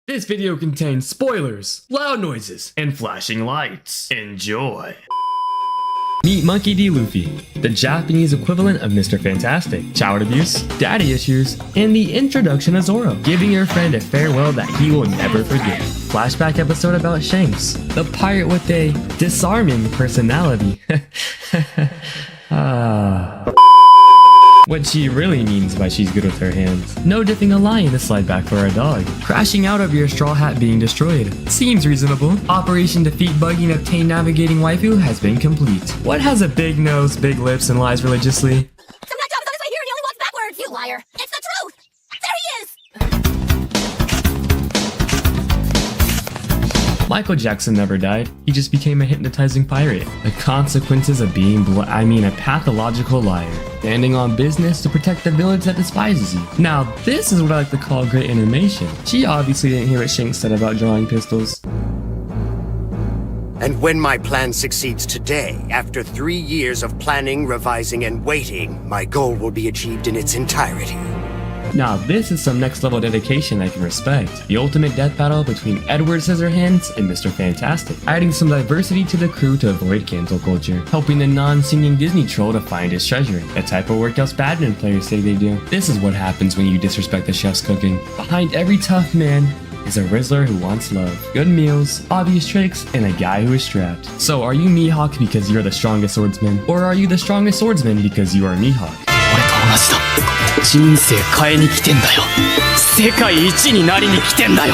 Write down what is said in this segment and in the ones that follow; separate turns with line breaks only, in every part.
This video contains spoilers, loud noises, and flashing lights. Enjoy. Meet Monkey D. Luffy, the Japanese equivalent of Mr. Fantastic, child abuse, daddy issues, and the introduction of Zoro, giving your friend a farewell that he will never forget. Flashback episode about Shanks, the pirate with a disarming personality. What she really means by she's good with her hands. No dipping a lion to slide back for a dog. Crashing out of your straw hat being destroyed. Seems reasonable. Operation Defeat Buggy and Obtain Navigating Waifu has been complete. What has a big nose, big lips, and lies religiously?
Some nut job is on his way here and he only walks backwards, you liar. It's the truth! There he is!
Michael Jackson never died. He just became a hypnotizing pirate. The consequences of being a pathological liar. Standing on business to protect the village that despises you. Now, this is what I like to call great animation. She obviously didn't hear what Shanks said about drawing pistols.
And when my plan succeeds today, after 3 years of planning, revising, and waiting, my goal will be achieved in its entirety.
Now, this is some next level dedication I can respect. The ultimate death battle between Edward Scissorhands and Mr. Fantastic, adding some diversity to the crew to avoid cancel culture, helping the non-singing Disney troll to find his treasure, the type of workouts badminton players say they do. This is what happens when you disrespect the chef's cooking. Behind every tough man is a Rizzler who wants love, good meals, obvious tricks, and a guy who is strapped. So are you Mihawk because you're the strongest swordsman? Or are you the strongest swordsman because you are Mihawk?
人生変えに来てんだよ。世界一になりに来てんだよ。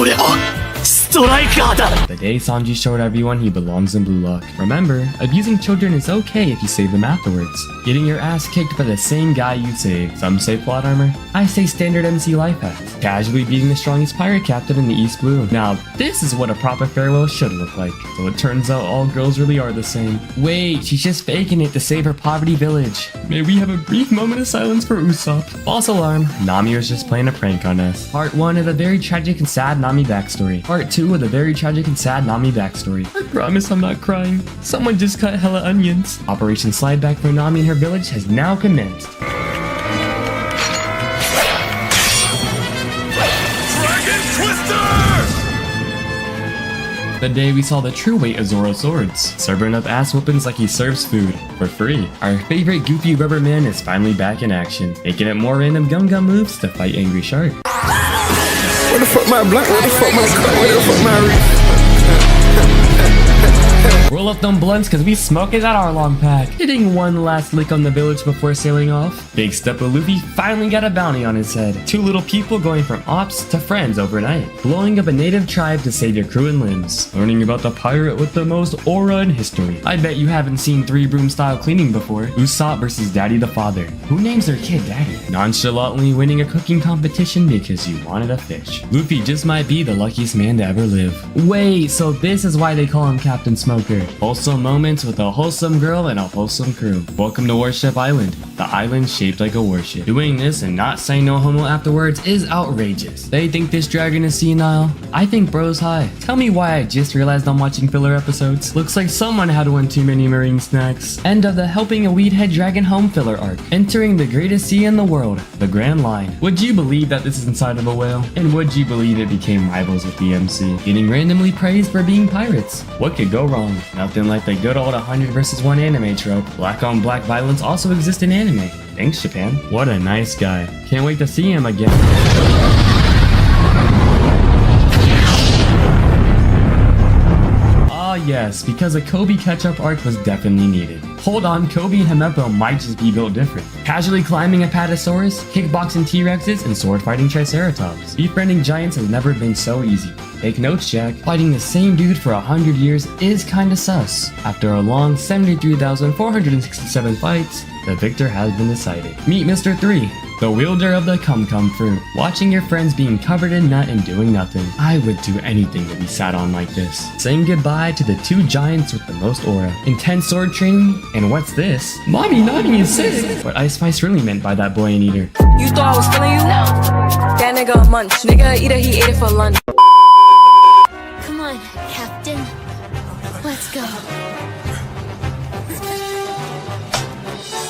俺はストライカーだ。
The day Sanji showed everyone he belongs in Blue Lock. Remember, abusing children is okay if you save them afterwards. Getting your ass kicked by the same guy you saved. Some say plot armor. I say standard MC life hacks. Casually beating the strongest pirate captain in the East Blue. Now, this is what a proper farewell should look like. So it turns out all girls really are the same. Wait, she's just faking it to save her poverty village. May we have a brief moment of silence for Usopp. False alarm. Nami was just playing a prank on us. Part 1 of the very tragic and sad Nami backstory. Part 2 of the very tragic and sad Nami backstory. I promise I'm not crying. Someone just cut hella onions. Operation Slideback for Nami and her village has now commenced. The day we saw the true weight of Zoro's swords, serving up ass whoopings like he serves food, for free. Our favorite goofy rubber man is finally back in action, making it more random gum moves to fight Angry Shark.
Where the fuck my blunt? Where the fuck my cut? Where the fuck my
Roll up them blunts cause we smoking at our long pack. Hitting one last lick on the village before sailing off. Big step of Luffy finally got a bounty on his head. 2 little people going from ops to friends overnight. Blowing up a native tribe to save your crew and limbs. Learning about the pirate with the most aura in history. I bet you haven't seen 3 broom style cleaning before. Usopp versus Daddy the Father. Who names their kid Daddy? Nonchalantly winning a cooking competition because you wanted a fish. Luffy just might be the luckiest man to ever live. Wait, so this is why they call him Captain Smoker. Wholesome moments with a wholesome girl and a wholesome crew. Welcome to Warship Island, the island shaped like a warship. Doing this and not saying no homo afterwards is outrageous. They think this dragon is senile. I think bro's high. Tell me why I just realized I'm watching filler episodes. Looks like someone had one too many marine snacks. End of the Helping a Weedhead Dragon Home filler arc. Entering the greatest sea in the world, the Grand Line. Would you believe that this is inside of a whale? And would you believe it became rivals with the MC? Getting randomly praised for being pirates. What could go wrong? Nothing like the good old 100 versus 1 anime trope. Black on black violence also exists in anime. Thanks, Japan. What a nice guy. Can't wait to see him again. Yes, because a Kobe catch-up arc was definitely needed. Hold on, Kobe and Himepo might just be built different. Casually climbing Apatosaurus, kickboxing T-Rexes, and sword-fighting Triceratops. Befriending giants has never been so easy. Take notes, Jack. Fighting the same dude for 100 years is kinda sus. After a long 73,467 fights, the victor has been decided. Meet Mr. 3. The wielder of the Cum fruit. Watching your friends being covered in nut and doing nothing. I would do anything to be sat on like this. Saying goodbye to the 2 giants with the most aura. Intense sword training, and what's this? Mommy, Nami is sick! What Ice Spice really meant by that boy and eater.
You thought I was feeling you? No. That nigga a munch. Nigga eater, he ate it for lunch.
Come on, Captain. Let's go.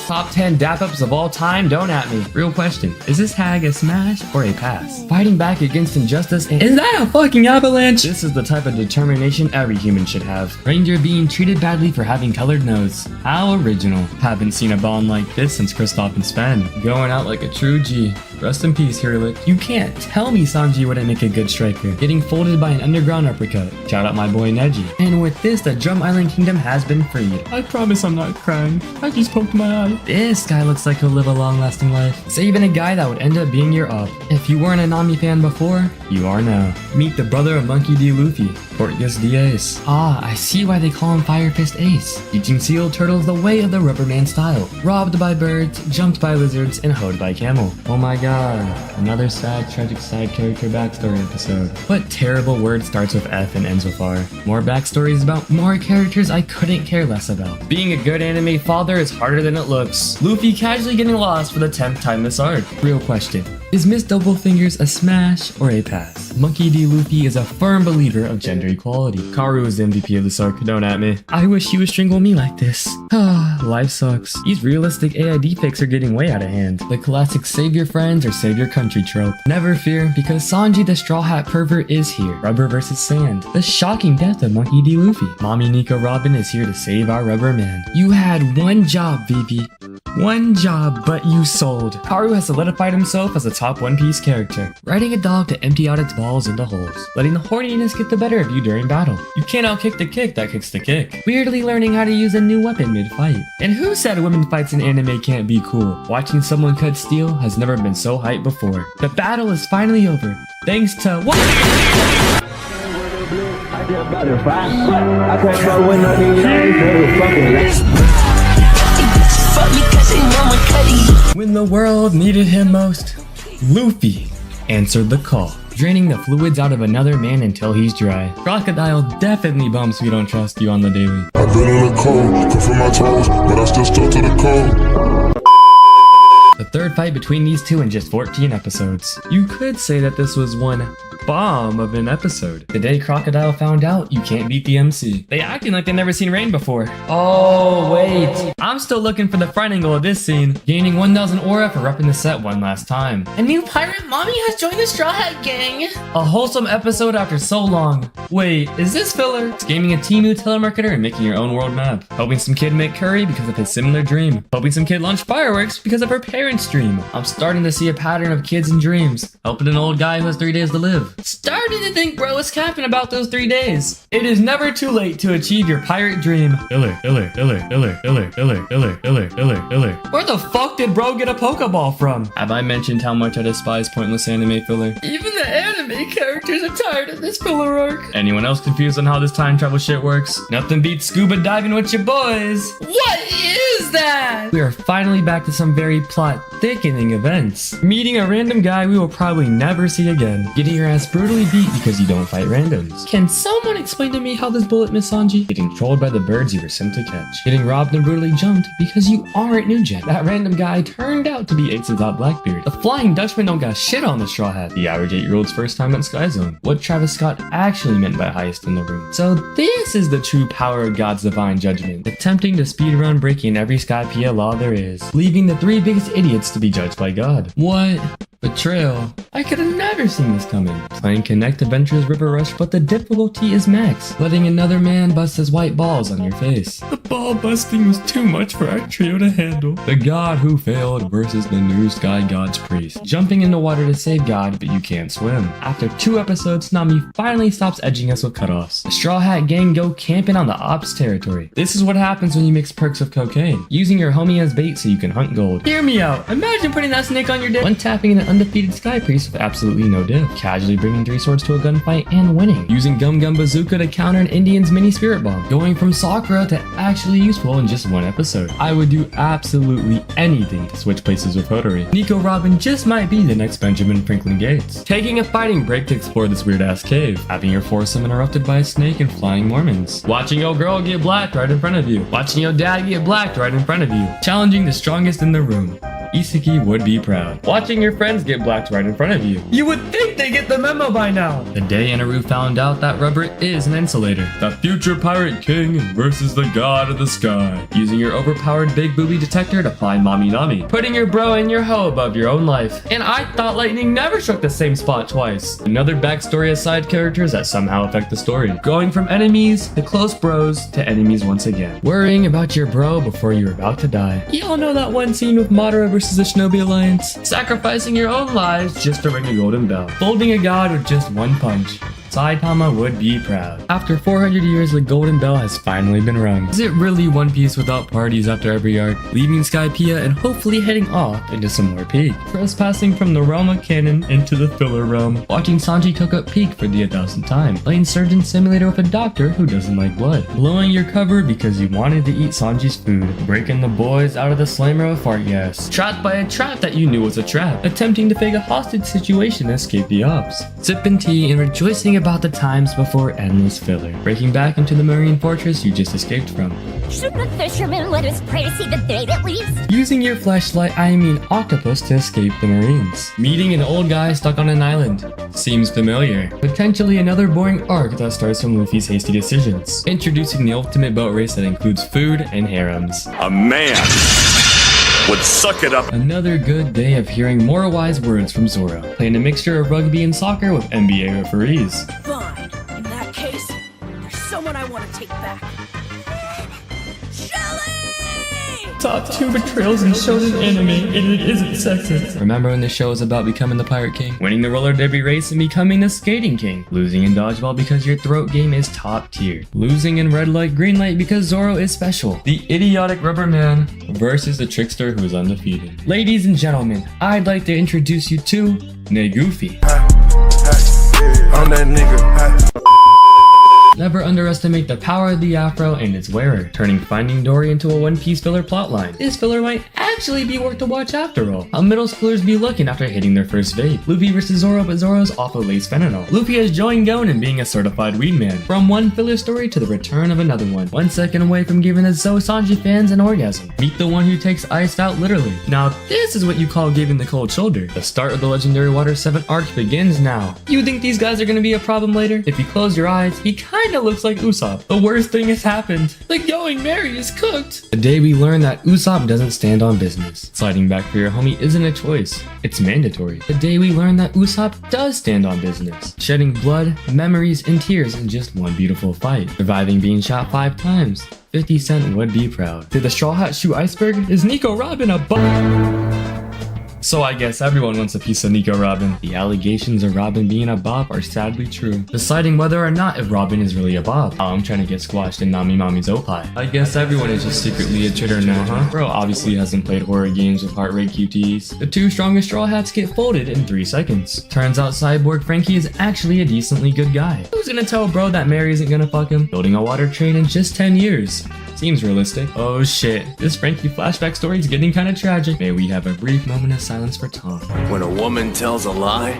Top 10 dap-ups of all time, don't at me. Real question, is this hag a smash or a pass? Fighting back against injustice and— is that a fucking avalanche? This is the type of determination every human should have. Ranger being treated badly for having colored nose. How original. Haven't seen a bond like this since Kristoff and Sven. Going out like a true G. Rest in peace, Hirlik. You can't tell me Sanji wouldn't make a good striker. Getting folded by an underground uppercut. Shout out my boy Neji. And with this, the Drum Island Kingdom has been freed. I promise I'm not crying. I just poked my eye. This guy looks like he'll live a long-lasting life. Saving a guy that would end up being your up. If you weren't a Nami fan before, you are now. Meet the brother of Monkey D. Luffy, Porteous the Ace. Ah, I see why they call him Fire Fist Ace. Teaching seal turtles the way of the Rubberman style. Robbed by birds, jumped by lizards, and hoed by camel. Oh my god. Another sad, tragic side character backstory episode. What terrible word starts with F and ends with R? More backstories about more characters I couldn't care less about. Being a good anime father is harder than it looks. Luffy casually getting lost for the 10th time this arc. Real question. Is Miss Doublefingers a smash or a pass? Monkey D. Luffy is a firm believer of gender equality. Karu is the MVP of this arc, don't at me. I wish he would strangle me like this. Ah, life sucks. These realistic AI deepfakes are getting way out of hand. The classic save your friends or save your country trope. Never fear, because Sanji the Straw Hat pervert is here. Rubber versus sand. The shocking death of Monkey D. Luffy. Mommy Nico Robin is here to save our rubber man. You had one job, VP. One job, but you sold. Karu has solidified himself as a top One Piece character, riding a dog to empty out its balls into holes, letting the horniness get the better of you during battle. You can't outkick the kick that kicks the kick. Weirdly learning how to use a new weapon mid-fight. And who said women fights in anime can't be cool? Watching someone cut steel has never been so hyped before. The battle is finally over, thanks to what? When the world needed him most, Luffy answered the call, draining the fluids out of another man until he's dry. Crocodile definitely bumps We Don't Trust You on the daily.
I've been in the cold, cut from my toes, but I still stuck to the code.
The third fight between these two in just 14 episodes. You could say that this was one bomb of an episode. The day Crocodile found out you can't beat the MC. They acting like they've never seen rain before. Oh, wait. I'm still looking for the front angle of this scene. Gaining 1000 aura for repping the set one last time.
A new pirate mommy has joined the Straw Hat Gang.
A wholesome episode after so long. Wait, is this filler? Scamming a Temu telemarketer and making your own world map. Helping some kid make curry because of his similar dream. Helping some kid launch fireworks because of her parents' dream. I'm starting to see a pattern of kids and dreams. Helping an old guy who has 3 days to live. Starting to think bro is capping about those 3 days. It is never too late to achieve your pirate dream. Filler. Where the fuck did bro get a Pokeball from? Have I mentioned how much I despise pointless anime filler? Even the anime characters are tired of this filler arc. Anyone else confused on how this time travel shit works? Nothing beats scuba diving with your boys. What is that? We are finally back to some very plot thickening events. Meeting a random guy we will probably never see again. Getting your ass brutally beat because you don't fight randoms. Can someone explain to me how this bullet missed Sanji? Getting trolled by the birds you were sent to catch. Getting robbed and brutally jumped because you aren't New Gen. That random guy turned out to be Ace without Blackbeard. The Flying Dutchman don't got shit on the Straw Hat. The average 8-year-old's first time at Sky Zone. What Travis Scott actually meant by highest in the room. So this is the true power of God's divine judgment. Attempting to speedrun breaking every Skypiea law there is. Leaving the 3 biggest idiots to be judged by God. What? Betrayal. I could have never seen this coming. Playing Connect Adventures River Rush, but the difficulty is max. Letting another man bust his white balls on your face. The ball busting was too much for our trio to handle. The god who failed versus the new Sky God's priest. Jumping in the water to save God, but you can't swim. After 2 episodes, Nami finally stops edging us with cutoffs. The Straw Hat Gang go camping on the ops territory. This is what happens when you mix perks with cocaine. Using your homie as bait so you can hunt gold. Hear me out. Imagine putting that snake on your dick. One tapping an undefeated Sky Priest with absolutely no diff. Casually bringing 3 swords to a gunfight and winning. Using Gum Gum Bazooka to counter an Indian's mini spirit bomb. Going from Sakura to actually useful in just 1 episode. I would do absolutely anything to switch places with Hodori. Nico Robin just might be the next Benjamin Franklin Gates. Taking a fighting break to explore this weird ass cave. Having your foursome interrupted by a snake and flying Mormons. Watching your girl get blacked right in front of you. Watching your dad get blacked right in front of you. Challenging the strongest in the room. Iseki would be proud. Watching your friends get blacked right in front of you. You would think they get the memo by now. The day Inaru found out that rubber is an insulator. The future pirate king versus the god of the sky. Using your overpowered big booby detector to find Mommy Nami. Putting your bro and your hoe above your own life. And I thought lightning never struck the same spot twice. Another backstory of side characters that somehow affect the story. Going from enemies to close bros to enemies once again. Worrying about your bro before you're about to die. Y'all know that one scene with Madara versus the Shinobi Alliance? Sacrificing your own lives just to ring a golden bell. Folding a god with just one punch. Saitama would be proud. After 400 years, the golden bell has finally been rung. Is it really One Piece without parties after every arc? Leaving Skypiea and hopefully heading off into some more Peak. Trespassing from the realm of canon into the filler realm. Watching Sanji cook up Peak for the 1000th time. Playing Surgeon Simulator with a doctor who doesn't like blood. Blowing your cover because you wanted to eat Sanji's food. Breaking the boys out of the slammer of fart gas. Trapped by a trap that you knew was a trap. Attempting to fake a hostage situation to escape the ops. Sipping tea and rejoicing about the times before endless filler. Breaking back into the marine fortress you just escaped from.
Should the fisherman let us pray to see the day that leaves?
Using your flashlight, I mean octopus, to escape the marines. Meeting an old guy stuck on an island. Seems familiar. Potentially another boring arc that starts from Luffy's hasty decisions. Introducing the ultimate boat race that includes food and harems.
A man would suck it up.
Another good day of hearing more wise words from Zoro. Playing a mixture of rugby and soccer with NBA referees.
Fine. In that case, there's someone I want to take back.
Top 2 betrayals in shonen anime, and it isn't sexist. Remember when the show was about becoming the pirate king? Winning the roller derby race and becoming the skating king. Losing in dodgeball because your throat game is top tier. Losing in red light, green light because Zoro is special. The idiotic rubber man versus the trickster who is undefeated. Ladies and gentlemen, I'd like to introduce you to Negoofy.
I'm that nigga.
Never underestimate the power of the afro and its wearer, turning Finding Dory into a One Piece filler plotline. This filler might actually be worth to watch after all. How middle schoolers be looking after hitting their first vape. Luffy versus Zoro, but Zoro's off of laced fentanyl. Luffy has joined Gon in being a certified weed man. From one filler story to the return of another one. 1 second away from giving the So Sanji fans an orgasm. Meet the one who takes iced out literally. Now this is what you call giving the cold shoulder. The start of the Legendary Water 7 arc begins now. You think these guys are gonna be a problem later? If you close your eyes, he kinda looks like Usopp. The worst thing has happened. The going merry is cooked. The day we learn that Usopp doesn't stand on business. Sliding back for your homie isn't a choice. It's mandatory. The day we learn that Usopp does stand on business. Shedding blood, memories, and tears in just one beautiful fight. Surviving being shot 5 times. 50 Cent would be proud. Did the Straw Hat shoot Iceberg? Is Nico Robin a So I guess everyone wants a piece of Nico Robin. The allegations of Robin being a bop are sadly true. Deciding whether or not if Robin is really a bop. Oh, I'm trying to get squashed in Nami Mami's Opie. I guess everyone is just secretly a chitter now, huh? Bro obviously hasn't played horror games with heart rate QTs. The 2 strongest Straw Hats get folded in 3 seconds. Turns out Cyborg Franky is actually a decently good guy. Who's gonna tell bro that Mary isn't gonna fuck him? Building a water train in just 10 years. Seems realistic. Oh shit, this Franky flashback story is getting kinda tragic. May we have a brief moment of silence for Tom.
When a woman tells a lie,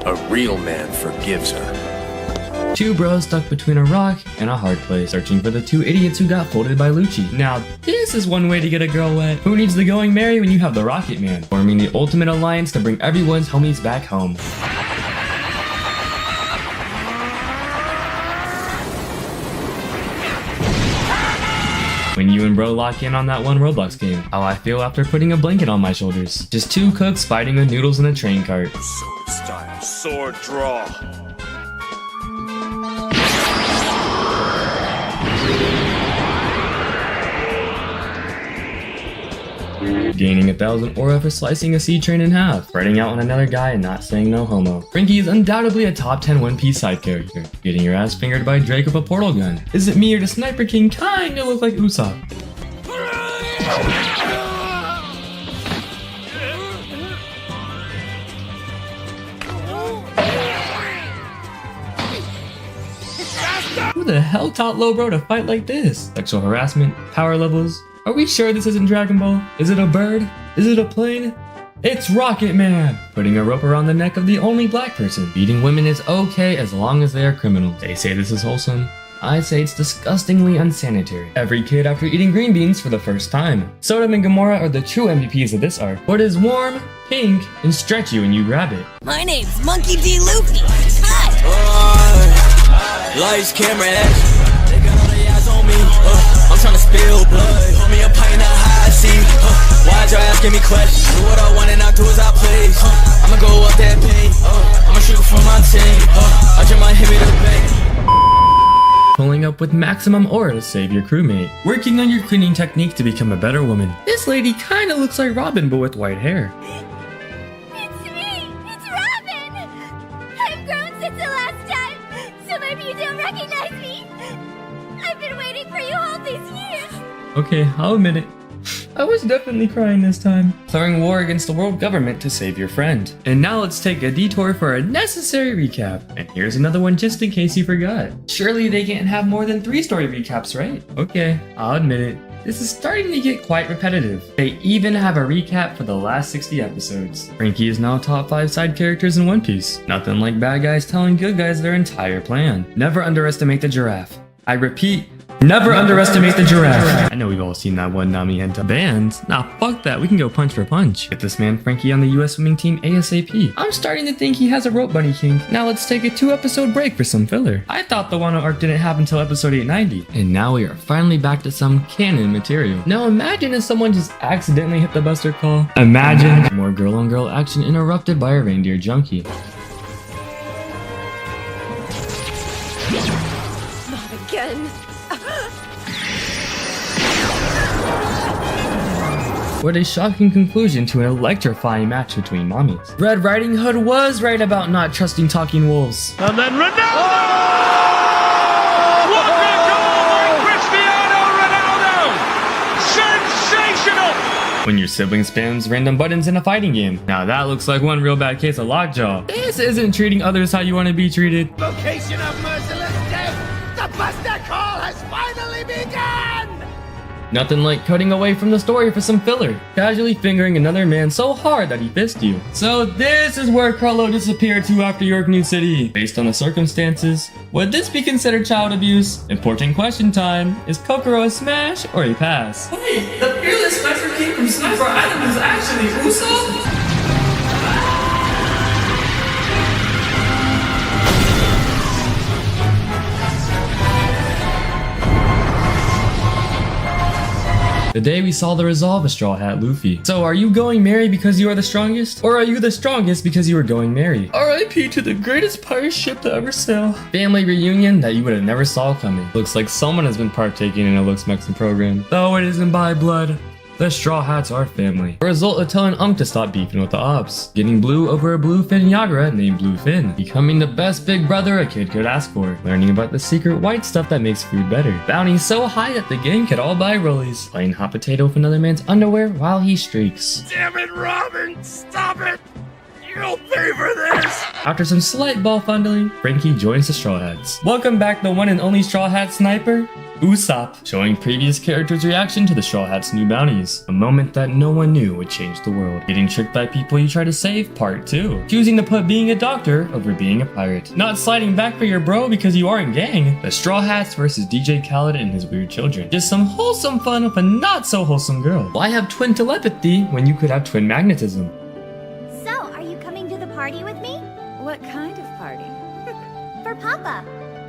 a real man forgives her.
2 bros stuck between a rock and a hard place, searching for the 2 idiots who got folded by Lucci. Now, this is one way to get a girl wet. Who needs the going merry when you have the Rocket Man? Forming the ultimate alliance to bring everyone's homies back home. When you and bro lock in on that one Roblox game. How I feel after putting a blanket on my shoulders. Just 2 cooks fighting with noodles in a train cart.
Sword style, sword draw.
Gaining 1,000 aura for slicing a sea train in half, spreading out on another guy and not saying no homo. Franky is undoubtedly a top 10 One Piece side character. Getting your ass fingered by Drake with a portal gun. Is it me or does Sniper King kinda look like Usopp? Who the hell taught Lowbro to fight like this? Sexual harassment? Power levels? Are we sure this isn't Dragon Ball? Is it a bird? Is it a plane? It's Rocket Man! Putting a rope around the neck of the only black person. Beating women is okay as long as they are criminals. They say this is wholesome. I'd say it's disgustingly unsanitary. Every kid after eating green beans for the first time. Sodom and Gamora are the true MVPs of this arc. What is warm, pink, and stretchy when you grab it?
My name's Monkey D. Luffy. Hi!
Lights, camera, action. They got all the eyes on me. I'm trying to spill blood. Hold me a pint of high seat. Why'd your ass give me questions? Do what I want and not do as I please. I'ma go up that pain. I'ma shoot for my team. I just might hit me the bank.
Pulling up with maximum aura to save your crewmate. Working on your cleaning technique to become a better woman. This lady kinda looks like Robin but with white hair.
It's me! It's Robin! I've grown since the last time, so maybe you don't recognize me. I've been waiting for you all these years.
Okay, I'll admit it. I was definitely crying this time. Declaring war against the world government to save your friend. And now let's take a detour for a necessary recap. And here's another one just in case you forgot. Surely they can't have more than 3 story recaps, right? Okay, I'll admit it. This is starting to get quite repetitive. They even have a recap for the last 60 episodes. Franky is now top 5 side characters in One Piece. Nothing like bad guys telling good guys their entire plan. Never underestimate the giraffe. I repeat, never underestimate the giraffe. I know we've all seen that one Nami hentai. Bands? Nah, fuck that. We can go punch for punch. Get this man Franky on the US swimming team ASAP. I'm starting to think he has a rope bunny kink. Now let's take a 2-episode break for some filler. I thought the Wano arc didn't happen until episode 890. And now we are finally back to some canon material. Now imagine if someone just accidentally hit the buster call. Imagine more girl on girl action interrupted by a reindeer junkie.
Not again.
What a shocking conclusion to an electrifying match between mommies. Red Riding Hood was right about not trusting talking wolves.
And then Ronaldo! What a goal by Cristiano Ronaldo! Sensational!
When your sibling spams random buttons in a fighting game. Now that looks like one real bad case of lockjaw. This isn't treating others how you want to be treated.
Location of merciless death! The Buster Call has finally begun!
Nothing like cutting away from the story for some filler. Casually fingering another man so hard that he fist you. So this is where Carlo disappeared to after York New City. Based on the circumstances, would this be considered child abuse? Important question time. Is Kokoro a smash or a pass? Wait, the fearless sniper king from Sniper Island is actually Usopp? The day we saw the resolve of Straw Hat Luffy. So are you going merry because you are the strongest? Or are you the strongest because you are going merry? RIP to the greatest pirate ship to ever sail. Family reunion that you would have never saw coming. Looks like someone has been partaking in a Looks Mexican program. Though it isn't by blood. The Straw Hats are family. A result of telling to stop beefing with the ops. Getting blue over a bluefin Yagura named Bluefin. Becoming the best big brother a kid could ask for. Learning about the secret white stuff that makes food better. Bounty so high that the gang could all buy rollies. Playing hot potato with another man's underwear while he streaks.
Damn it, Robin! Stop it! You'll pay for this!
After some slight ball fondling, Franky joins the Straw Hats. Welcome back the one and only Straw Hat Sniper, Usopp, showing previous characters' reaction to the Straw Hats' new bounties. A moment that no one knew would change the world. Getting tricked by people you try to save, part 2. Choosing to put being a doctor over being a pirate. Not sliding back for your bro because you aren't gang. The Straw Hats versus DJ Khaled and his weird children. Just some wholesome fun with a not so wholesome girl. Why have twin telepathy when you could have twin magnetism?
So, are you coming to the party with me?
What kind of party?
For Papa.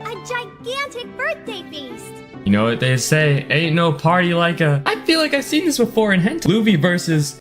A gigantic birthday feast.
You know what they say, ain't no party like a... I feel like I've seen this before in hentai. Luffy versus...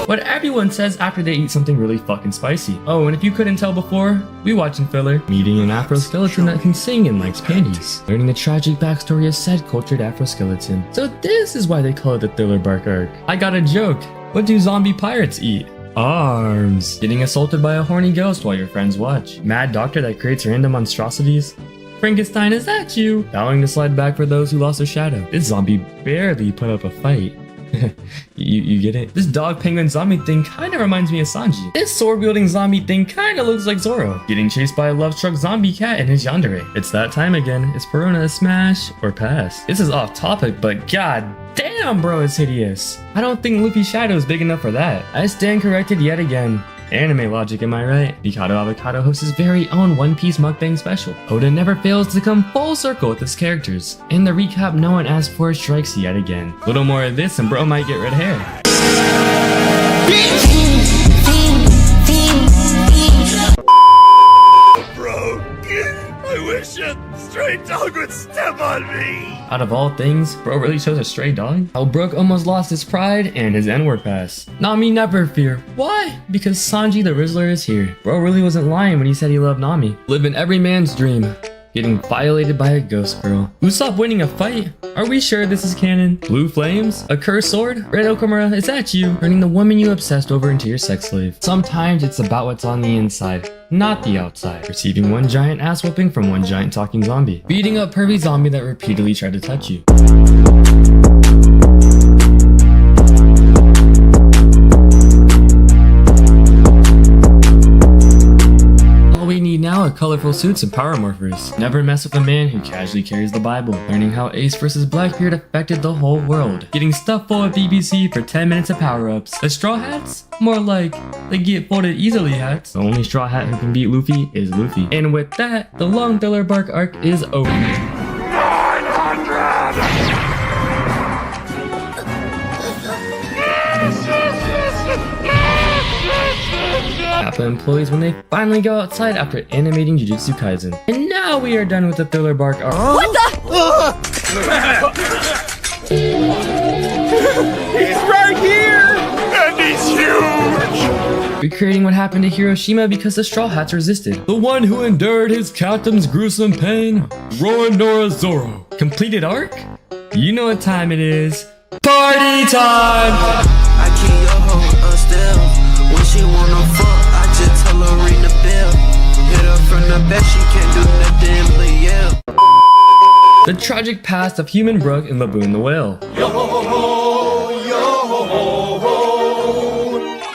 What everyone says after they eat something really fucking spicy. Oh, and if you couldn't tell before, we watching filler. Meeting an Afro skeleton that can sing and likes panties. Learning the tragic backstory of said cultured Afro skeleton. So this is why they call it the Thriller Bark arc. I got a joke. What do zombie pirates eat? Arms. Getting assaulted by a horny ghost while your friends watch. Mad doctor that creates random monstrosities. Frankenstein, is that you? Bowing to slide back for those who lost their shadow. This zombie barely put up a fight. You get it? This dog penguin zombie thing kinda reminds me of Sanji. This sword wielding zombie thing kinda looks like Zoro, getting chased by a love-struck zombie cat and his yandere. It's that time again. Is Perona a smash or pass? This is off topic, but god damn bro, it's hideous. I don't think Luffy's shadow is big enough for that. I stand corrected yet again. Anime logic, am I right? Mikado Avocado hosts his very own One Piece mukbang special. Oda never fails to come full circle with his characters. In the recap no one asked for strikes yet again. Little more of this and bro might get red hair.
Bro, I wish a stray dog would step on me.
Out of all things, bro really chose a stray dog? How Brook almost lost his pride and his N-word pass. Nami never fear. Why? Because Sanji the Rizzler is here. Bro really wasn't lying when he said he loved Nami. Living every man's dream. Getting violated by a ghost girl. Usopp winning a fight? Are we sure this is canon? Blue flames? A cursed sword? Red Okamura, is that you? Turning the woman you obsessed over into your sex slave. Sometimes it's about what's on the inside, not the outside. Receiving one giant ass whooping from one giant talking zombie. Beating up pervy zombie that repeatedly tried to touch you. Now are colorful suits and power morphers. Never mess with a man who casually carries the Bible. Learning how Ace vs Blackbeard affected the whole world. Getting stuffed full of BBC for 10 minutes of power-ups. The Straw Hats? More like the get folded easily hats. The only Straw Hat who can beat Luffy is Luffy. And with that, the long Thriller Bark arc is over.
900!
Apple employees when they finally go outside after animating Jujutsu Kaisen. And now we are done with the Thriller Bark arc.
What the?
He's right here! And he's huge!
Recreating what happened to Hiroshima because the Straw Hats resisted. The one who endured his captain's gruesome pain, Roronoa Zoro. Completed arc? You know what time it is. Party time!
I keep your hoe still. When she wanna fuck, I just tell her ring the bell. Hit her from the back, she can't do nothing but yell.
The tragic past of Human Brook and Laboon the Whale.
Yo ho ho ho, yo ho ho ho,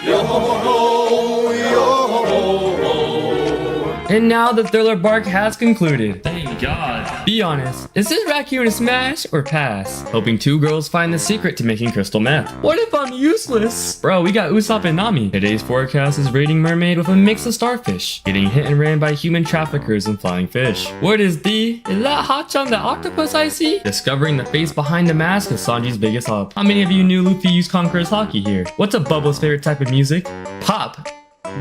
yo ho ho ho, yo ho ho ho.
And now the Thriller Bark has concluded. Thank God. Be honest, is this Raccoon a smash or pass? Hoping two girls find the secret to making crystal meth. What if I'm useless? Bro, we got Usopp and Nami. Today's forecast is raiding mermaid with a mix of starfish. Getting hit and ran by human traffickers and flying fish. What is D? Is that Hachang the octopus I see? Discovering the face behind the mask is Sanji's biggest help. How many of you knew Luffy used Conqueror's Hockey here? What's a Bubble's favorite type of music? Pop.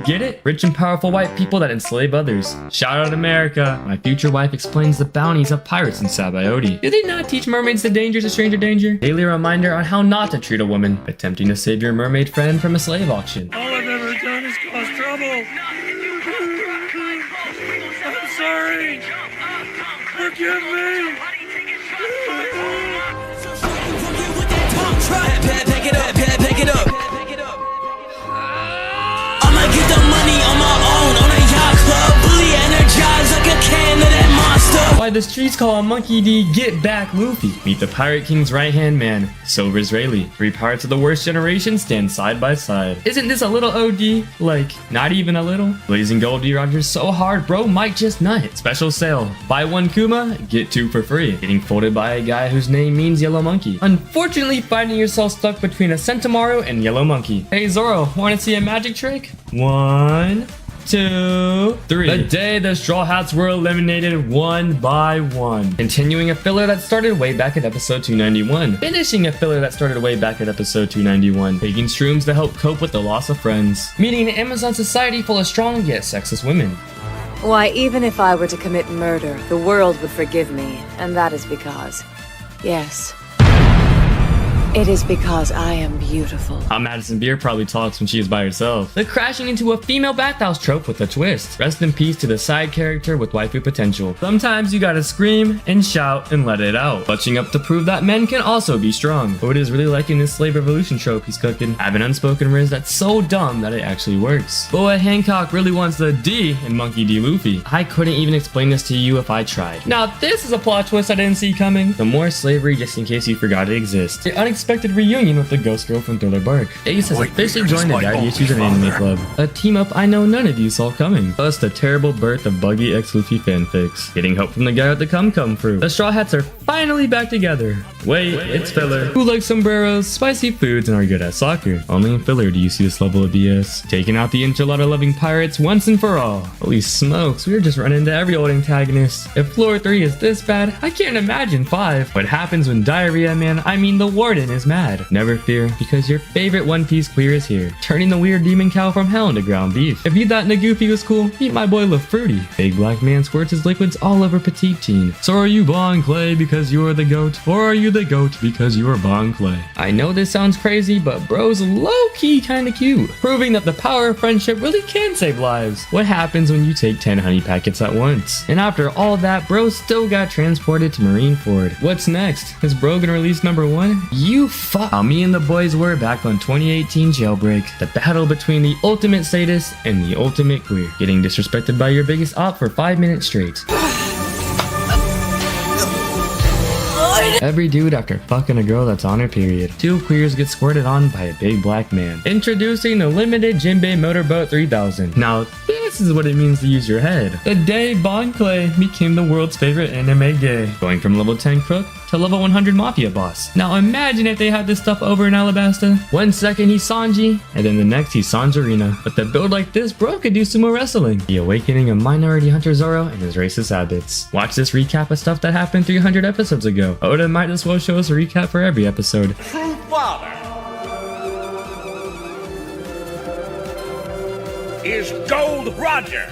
Get it? Rich and powerful white people that enslave others. Shout out America. My future wife explains the bounties of pirates in Sabaody. Did they not teach mermaids the dangers of stranger danger? Daily reminder on how not to treat a woman attempting to save your mermaid friend from a slave auction.
All I've ever done is cause trouble. I'm sorry. Forgive me.
Pick it up. I'ma get the money on my own on a yacht club. Fully energized like a can of that monster.
Why the streets call a Monkey D get back Luffy. Meet the Pirate King's right-hand man, Silver Israeli. Three pirates of the worst generation stand side by side. Isn't this a little OD? Like, not even a little? Blazing Goldie Rogers so hard, bro might just nut. Special sale. Buy one Kuma, get two for free. Getting folded by a guy whose name means Yellow Monkey. Unfortunately, finding yourself stuck between a Sentomaru and Yellow Monkey. Hey Zoro, wanna see a magic trick? 1, 2, 3. The day the Straw Hats were eliminated one by one. Continuing a filler that started way back at episode 291. Finishing a filler that started way back at episode 291. Taking shrooms to help cope with the loss of friends. Meeting an Amazon society full of strong yet sexist women.
Why, even if I were to commit murder, the world would forgive me. And that is because, yes, it is because I am beautiful.
How Madison Beer probably talks when she is by herself. The crashing into a female bathhouse trope with a twist. Rest in peace to the side character with waifu potential. Sometimes you gotta scream and shout and let it out. Clutching up to prove that men can also be strong. Oda is really liking this slave revolution trope he's cooking. Have an unspoken riz that's so dumb that it actually works. Boa Hancock really wants the D in Monkey D. Luffy. I couldn't even explain this to you if I tried. Now this is a plot twist I didn't see coming. The more slavery just in case you forgot it exists. The unexpected unexpected reunion with the ghost girl from Thriller Bark. Ace has officially joined the Daddy Issues and Anime Club, a team up I know none of you saw coming. Plus the terrible birth of Buggy x Luffy fanfics. Getting help from the guy with the cum fruit. The Straw Hats are finally back together. Wait, it's filler. Who likes sombreros, spicy foods, and are good at soccer? Only in filler do you see this level of BS. Taking out the enchilada-loving pirates once and for all. Holy smokes, we are just running into every old antagonist. If floor 3 is this bad, I can't imagine 5. What happens when Diarrhea Man, I mean the Warden, is mad? Never fear, because your favorite One Piece queer is here. Turning the weird demon cow from hell into ground beef. If you thought Nagoofy was cool, meet my boy LaFruity. Big black man squirts his liquids all over petite teen. So are you Bon Clay because you're the goat? Or are you the goat because you're Bon Clay? I know this sounds crazy, but bro's low-key kinda cute. Proving that the power of friendship really can save lives. What happens when you take 10 honey packets at once? And after all that, bro still got transported to Marineford. What's next? Is bro gonna release number 1? You fuck. How me and the boys were back on 2018 Jailbreak. The battle between the ultimate sadist and the ultimate queer. Getting disrespected by your biggest op for 5 minutes straight. Every dude after fucking a girl that's on her period. 2 queers get squirted on by a big black man. Introducing the limited Jinbei Motorboat 3000. Now, this is what it means to use your head. The day Bon Clay became the world's favorite anime gay. Going from level 10 crook to level 100 mafia boss. Now imagine if they had this stuff over in Alabasta. 1 second he's Sanji, and then the next he's Sanjurina. With a build like this, bro could do sumo wrestling. The awakening of minority hunter Zoro and his racist habits. Watch this recap of stuff that happened 300 episodes ago. Oda might as well show us a recap for every episode.
True father is Gold Roger,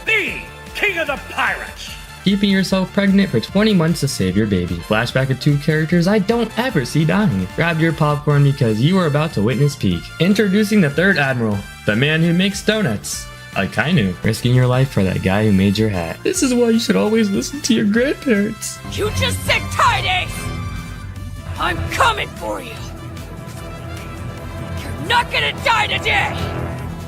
the king of the pirates.
Keeping yourself pregnant for 20 months to save your baby. Flashback of 2 characters I don't ever see dying. Grab your popcorn because you are about to witness peak. Introducing the 3rd Admiral, the man who makes donuts. Akainu, risking your life for that guy who made your hat. This is why you should always listen to your grandparents.
You just said tidings! I'm coming for you! You're not gonna die today!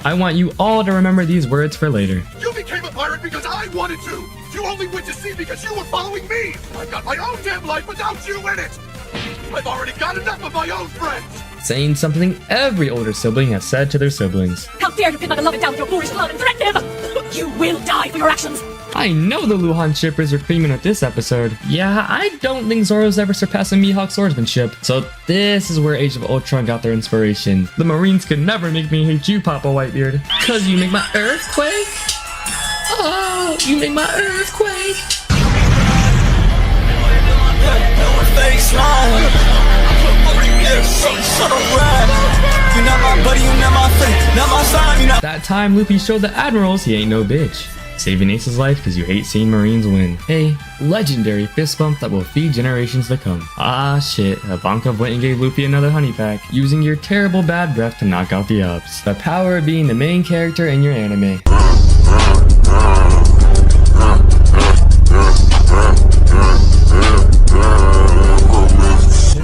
I want you all to remember these words for later.
You became a pirate because I wanted to! You only went to sea because you were following me! I've got my own damn life without you in it! I've already got enough of my own friends!
Saying something every older sibling has said to their siblings.
How dare you pit my beloved down with your boorish blood and threaten him! You will die for your actions!
I know the Luhan shippers are creaming with this episode. Yeah, I don't think Zoro's ever surpassed a Mihawk swordsmanship. So this is where Age of Ultron got their inspiration. The Marines could never make me hate you, Papa Whitebeard. Cause you make my earthquake? Oh, you make my earthquake! That time Luffy showed the admirals he ain't no bitch. Saving Ace's life cause you hate seeing Marines win. A legendary fist bump that will feed generations to come. Ah shit, Ivanka went and gave Luffy another honey pack, using your terrible bad breath to knock out the ups. The power of being the main character in your anime.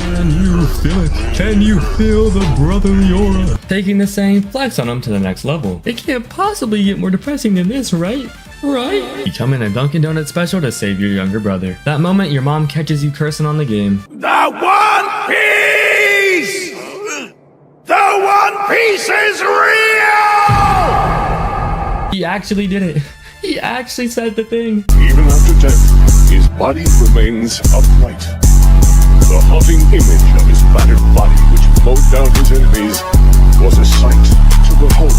Can you feel it? Can you feel the brotherly aura? Taking the same flex on them to the next level. It can't possibly get more depressing than this, right? Right? Becoming a Dunkin' Donut special to save your younger brother. That moment your mom catches you cursing on the game.
The One Piece! The One Piece is real!
He actually did it. He actually said the thing.
Even after death, his body remains upright. The haunting image of his battered body, which mowed down his enemies, was a sight to behold.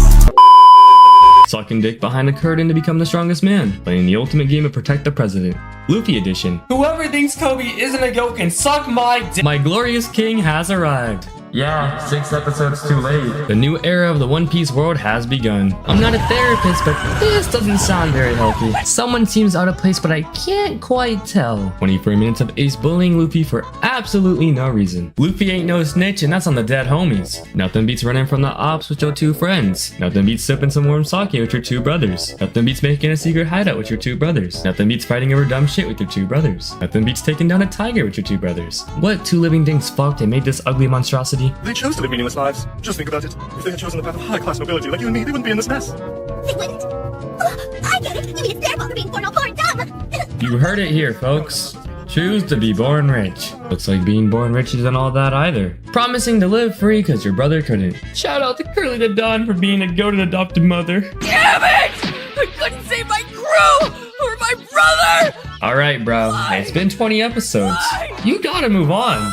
Sucking dick behind a curtain to become the strongest man. Playing the ultimate game of Protect the President. Luffy edition. Whoever thinks Kobe isn't a goat can suck my dick. My glorious king has arrived. Yeah, 6 episodes too late. The new era of the One Piece world has begun. I'm not a therapist, but this doesn't sound very healthy. Someone seems out of place, but I can't quite tell. 24 minutes of Ace bullying Luffy for absolutely no reason. Luffy ain't no snitch, and that's on the dead homies. Nothing beats running from the ops with your 2 friends. Nothing beats sipping some warm sake with your 2 brothers. Nothing beats making a secret hideout with your 2 brothers. Nothing beats fighting over dumb shit with your 2 brothers. Nothing beats taking down a tiger with your 2 brothers. What 2 living things fucked and made this ugly monstrosity?
They chose to live meaningless lives. Just think about it. If they had chosen the path of high-class nobility like you and me, they wouldn't be in this mess.
They wouldn't. I get it. Maybe it's their fault for being poor, no poor and dumb.
You heard it here, folks. Choose to be born rich. Looks like being born rich isn't all that either. Promising to live free because your brother couldn't. Shout out to Curly the Don for being a goated adopted mother.
Damn it! I couldn't save my crew or my brother!
Alright, bro. It's been 20 episodes. You gotta move on.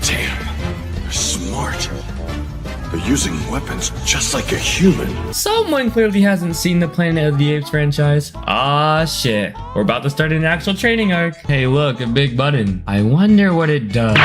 Damn, they're smart. They're using weapons just like a human.
Someone clearly hasn't seen the Planet of the Apes franchise. Ah, shit. We're about to start an actual training arc. Hey, look, a big button. I wonder what it does.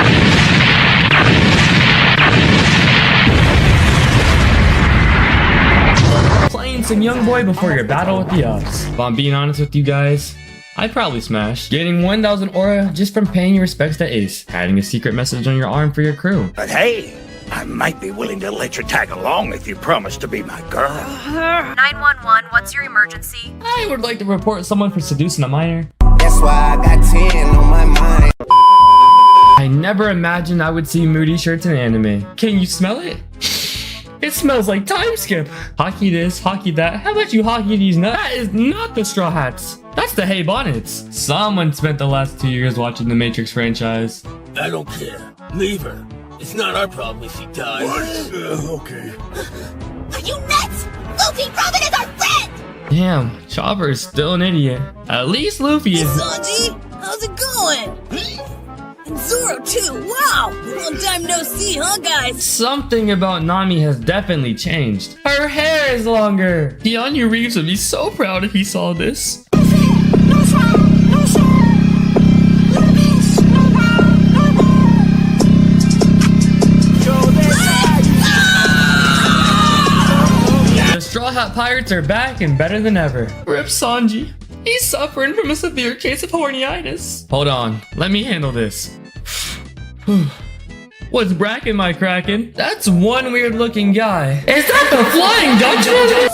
Playing some young boy before your battle with the Ups. If I'm being honest with you guys, I'd probably smash. Getting 1,000 aura just from paying your respects to Ace. Adding a secret message on your arm for your crew.
But hey, I might be willing to let you tag along if you promise to be my girl.
911, what's your emergency?
I would like to report someone for seducing a minor.
That's why I got 10 on my mind.
I never imagined I would see moody shirts in anime. Can you smell it? It smells like time skip. Hockey this, hockey that. How about you hockey these nuts? That is not the Straw Hats. That's the Hey Bonnets. Someone spent the last 2 years watching the Matrix franchise.
I don't care. Leave her. It's not our problem if she dies. What? Okay.
Are you nuts? Luffy, Robin is our friend!
Damn, Chopper is still an idiot. At least Luffy is.
Sanji, how's it going? And Zoro too, wow! Long time no see, huh guys?
Something about Nami has definitely changed. Her hair is longer. Keanu Reeves would be so proud if he saw this. Straw Hat Pirates are back and better than ever. Rip Sanji. He's suffering from a severe case of hornyitis. Hold on, let me handle this. What's bracking my kraken? That's one weird looking guy. Is that the Flying Dutchman?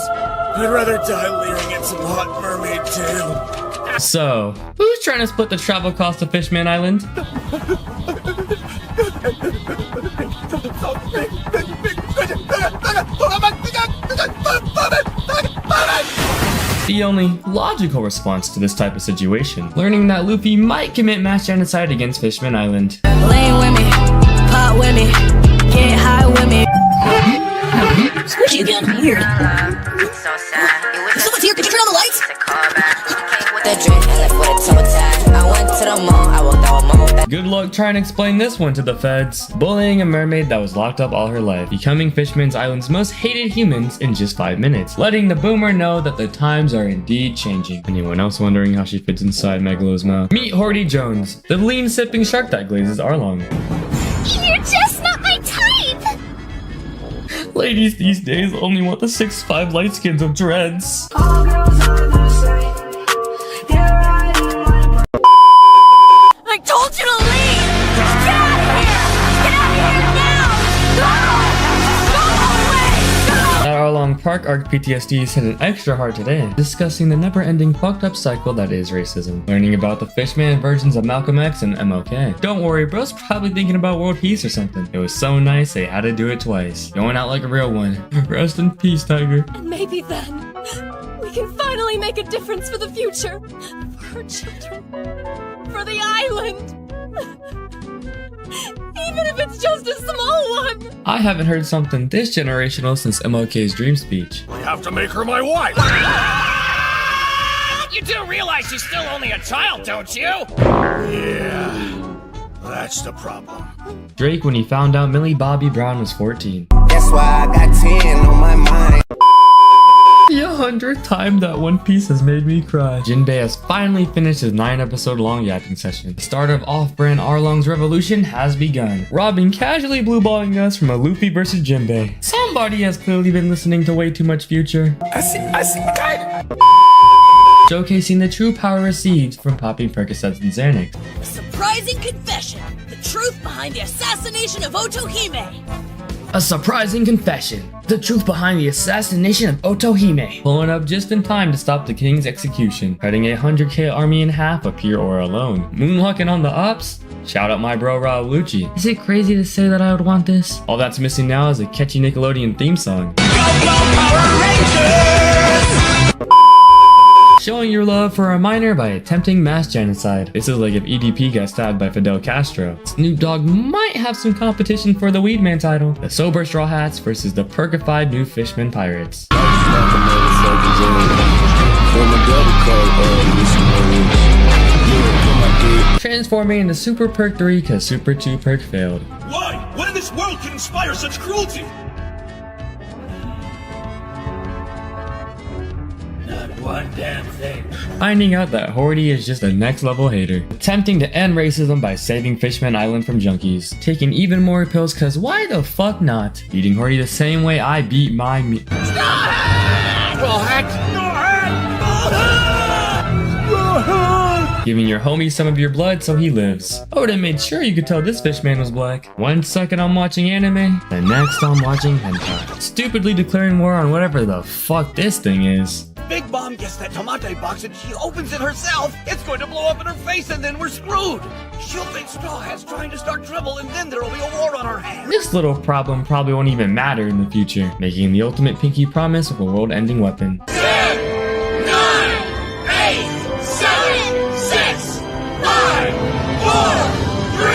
I'd rather die leering at some hot mermaid tail.
So, who's trying to split the travel cost of Fishman Island? The only logical response to this type of situation, learning that Luffy might commit mass genocide against Fishman Island.
Lay with me, pot with me, get high with me. Squishy again, weird. Someone's here, could you turn on the lights?
Good luck trying to explain this one to the feds. Bullying a mermaid that was locked up all her life, becoming Fishman's Island's most hated humans in just 5 minutes, letting the boomer know that the times are indeed changing. Anyone else wondering how she fits inside Megalo's mouth? Meet Horty Jones, the lean sipping shark that glazes Arlong.
You're just not my type!
Ladies these days only want the 6'5" light skins of dreads.
I told you to leave! Get out of here! Get out of here now! Go! Go away! Go!
At Arlong Park arc, PTSDs hit an extra hard today, discussing the never-ending fucked up cycle that is racism. Learning about the Fishman versions of Malcolm X and MLK. Don't worry, bro's probably thinking about world peace or something. It was so nice they had to do it twice. Going out like a real one. Rest in peace, Tiger.
And maybe then, we can finally make a difference for the future. For our children. For the island. Even if it's just a small one.
I haven't heard something this generational since MLK's dream speech.
We have to make her my wife!
You do realize she's still only a child, don't you?
Yeah, that's the problem.
Drake when he found out Millie Bobby Brown was 14.
That's why I got 10 on my mind.
The 100th time that One Piece has made me cry. Jinbei has finally finished his 9-episode long yapping session. The start of off-brand Arlong's revolution has begun. Robin casually blueballing us from a Luffy versus Jinbei. Somebody has clearly been listening to way too much Future.
I see, kaido.
Showcasing the true power received from popping Percocets and Xanax.
A surprising confession. The truth behind the assassination of Otohime.
A surprising confession. The truth behind the assassination of Otohime. Pulling up just in time to stop the king's execution. Cutting a 100k army in half of pure aura alone. Moonwalking on the ops? Shout out my bro Rob Lucci. Is it crazy to say that I would want this? All that's missing now is a catchy Nickelodeon theme song. showing your love for a minor by attempting mass genocide. This is like if EDP got stabbed by Fidel Castro. Snoop Dogg might have some competition for the Weedman title. The sober Straw Hats versus the perkified new Fishman Pirates. Transforming into Super Perk 3 because Super 2 Perk failed.
Why? What in this world can inspire such cruelty? Not one damn thing.
Finding out that Horty is just a next level hater. Attempting to end racism by saving Fishman Island from junkies. Taking even more pills cause why the fuck not? Beating Horty the same way I beat my me- Giving your homie some of your blood so he lives. I would have made sure you could tell this Fishman was black. 1 second I'm watching anime, the next I'm watching hentai. Stupidly declaring war on whatever the fuck this thing is.
Big Mom gets that tomate box and she opens it herself. It's going to blow up in her face and then we're screwed. She'll think Straw Hat's trying to start trouble and then there'll be a war on our hands.
This little problem probably won't even matter in the future, making the ultimate pinky promise of a world-ending weapon.
10, 9, 8, 7, 6, 5, 4, 3,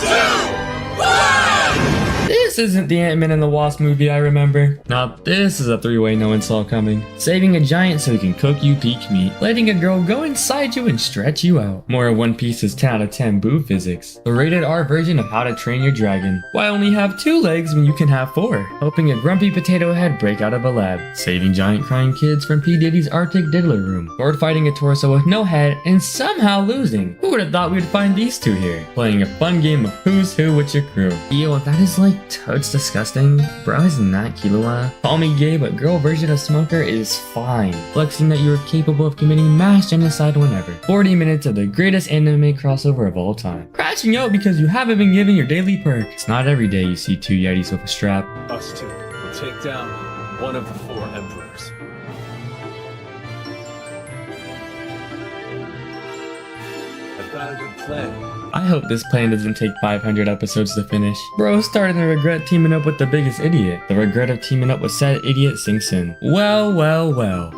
2, 1.
This isn't the Ant-Man and the Wasp movie I remember. Now this is a 3-way no one saw coming. Saving a giant so he can cook you peak meat. Letting a girl go inside you and stretch you out. More of One Piece's 10 out of 10 boo physics. The rated R version of How to Train Your Dragon. Why only have 2 legs when you can have 4? Helping a grumpy potato head break out of a lab. Saving giant crying kids from P. Diddy's Arctic Diddler room. Sword fighting a torso with no head and somehow losing. Who would have thought we'd find these two here? Playing a fun game of who's who with your crew. Yo, that is like totes disgusting. Bro, isn't that Killua? Call me gay, but girl version of Smoker is fine. Flexing that you are capable of committing mass genocide whenever. 40 minutes of the greatest anime crossover of all time. Crashing out because you haven't been given your daily perk. It's not every day you see 2 Yetis with a strap.
Us two will take down one of the 4 emperors. I've got a good plan.
I hope this plan doesn't take 500 episodes to finish. Bro starting to regret teaming up with the biggest idiot. The regret of teaming up with said idiot sinks in. Well, well, well.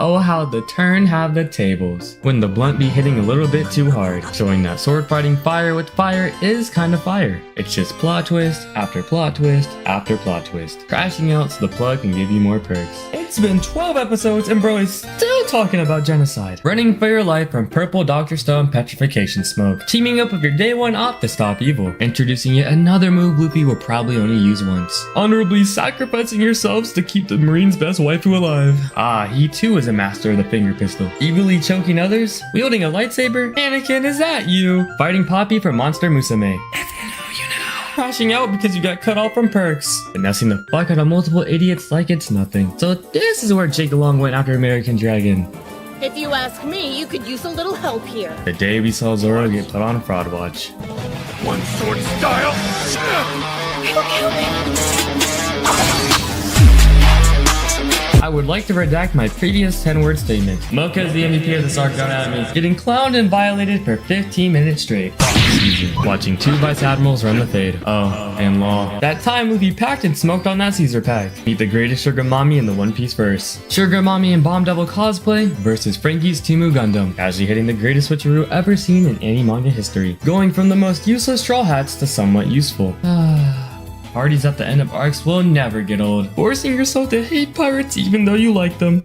Oh, how the turn have the tables. When the blunt be hitting a little bit too hard, showing that sword fighting fire with fire is kind of fire. It's just plot twist after plot twist after plot twist. Crashing out so the plug can give you more perks. It's been 12 episodes and bro is still talking about genocide. Running for your life from purple Dr. Stone petrification smoke. Teaming up with your day 1 op to stop evil. Introducing yet another move Luffy will probably only use once. Honorably sacrificing yourselves to keep the Marine's best waifu alive. Ah, he too is a master of the finger pistol. Evilly choking others? Wielding a lightsaber? Anakin, is that you? Fighting Poppy for Monster Musume. If you know, you know. Crashing out because you got cut off from perks. Finessing the fuck out of multiple idiots like it's nothing. So this is where Jake DeLong went after American Dragon.
If you ask me, you could use a little help here.
The day we saw Zoro get put on Fraud Watch.
One sword style.
He'll kill me.
I would like to redact my previous 10-word statement. Mocha is the MVP of this arc, don't at me. Getting clowned and violated for 15 minutes straight. Watching 2 Vice Admirals run the fade. Oh, and law. That time Luffy packed and smoked on that Caesar pack. Meet the greatest Sugar Mommy in the One Piece verse. Sugar Mommy and Bomb Devil cosplay versus Franky's Timu Gundam. Casually hitting the greatest switcheroo ever seen in any manga history. Going from the most useless Straw Hats to somewhat useful. Parties at the end of arcs will never get old. Forcing yourself to hate pirates even though you like them.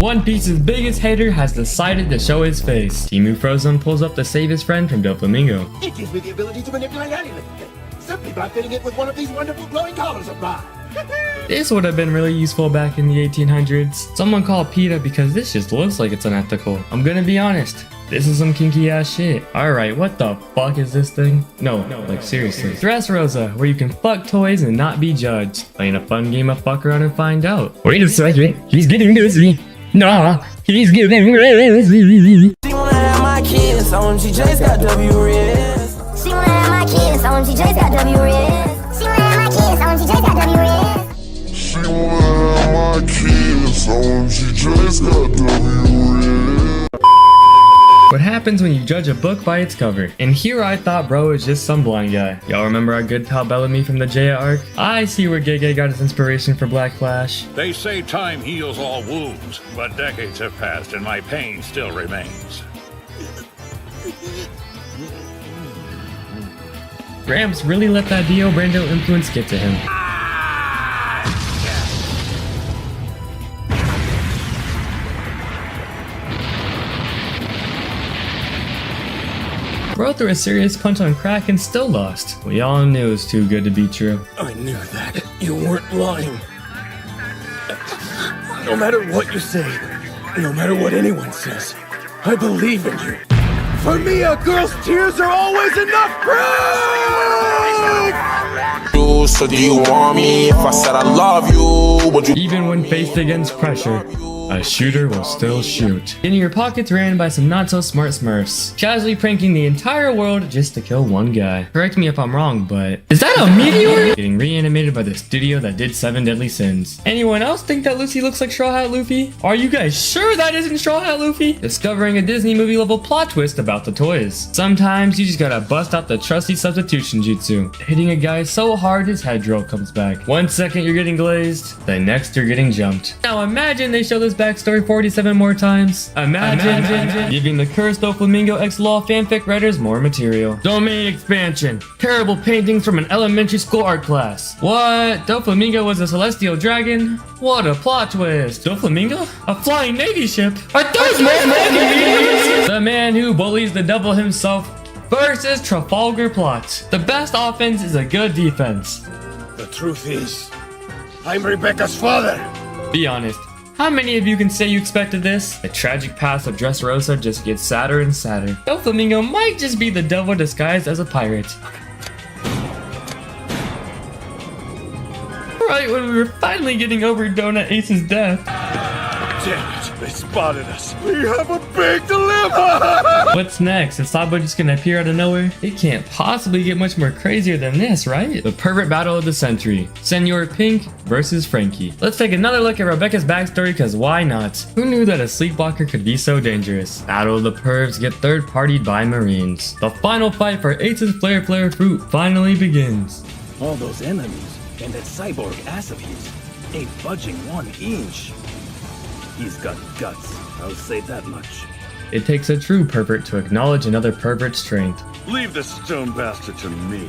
One Piece's biggest hater has decided to show his face. Timu Frozen pulls up to save his friend from Doflamingo.
It gives me the ability to manipulate anything, simply by fitting it with one of these wonderful glowing collars of mine.
This would have been really useful back in the 1800s. Someone called PETA because this just looks like it's unethical. I'm gonna be honest. This is some kinky ass shit. Alright, what the fuck is this thing? No, like seriously. Dressrosa, where you can fuck toys and not be judged. Playing a fun game of fuck around and find out. Wait a second, he's getting dizzy. No, he's getting dizzy.
She wanna have my kids, OMG got W-Riz. She wanna have my kids, OMG got W-Riz. She wanna have my kids, OMG got W-Riz.
She wanna have my kids, OMG got W-Riz.
What happened? happens when you judge a book by its cover. And here I thought bro was just some blind guy. Y'all remember our good pal Bellamy from the Jaya arc? I see where Gege got his inspiration for Black Flash.
They say time heals all wounds, but decades have passed and my pain still remains.
Gramps really let that Dio Brando influence get to him. Bro threw a serious punch on crack and still lost. We all knew it was too good to be true.
I knew that. You weren't lying. No matter what you say, no matter what anyone says, I believe in you. For me, a girl's tears are always enough proof!
So do you want me if I said I love you? Would you?
Even when faced against pressure, a shooter will still shoot. Getting your pockets ran by some not so smart smurfs, casually pranking the entire world just to kill one guy. Correct me if I'm wrong, but is that a meteor? Getting reanimated by the studio that did 7 Deadly Sins. Anyone else think that Lucy looks like Straw Hat Luffy? Are you guys sure that isn't Straw Hat Luffy? Discovering a Disney movie level plot twist about the toys. Sometimes you just gotta bust out the trusty substitution jutsu, hitting a guy so hard his head drill comes back. 1 second you're getting glazed, the next you're getting jumped. Now imagine they show this backstory 47 more times. Imagine giving the cursed Doflamingo X Law fanfic writers more material. Domain expansion. Terrible paintings from an elementary school art class. What? Doflamingo was a celestial dragon? What a plot twist. Doflamingo? A flying navy ship? Are those more The man who bullies the devil himself versus Trafalgar plot. The best offense is a good defense.
The truth is, I'm Rebecca's father.
Be honest. How many of you can say you expected this? The tragic past of Dressrosa just gets sadder and sadder. Doflamingo might just be the devil disguised as a pirate. Right when we were finally getting over Donut Ace's death.
Damn it, they spotted us. We have a big dilemma!
What's next? Is Sabo just gonna appear out of nowhere? It can't possibly get much more crazier than this, right? The pervert battle of the century. Senor Pink versus Franky. Let's take another look at Rebecca's backstory, cause why not? Who knew that a sleepwalker could be so dangerous? Battle of the pervs get third-partied by Marines. The final fight for Ace's Flare Fruit finally begins.
All those enemies and that cyborg ass of his ain't budging 1 inch. He's got guts, I'll say that much.
It takes a true pervert to acknowledge another pervert's strength.
Leave this stone bastard to me.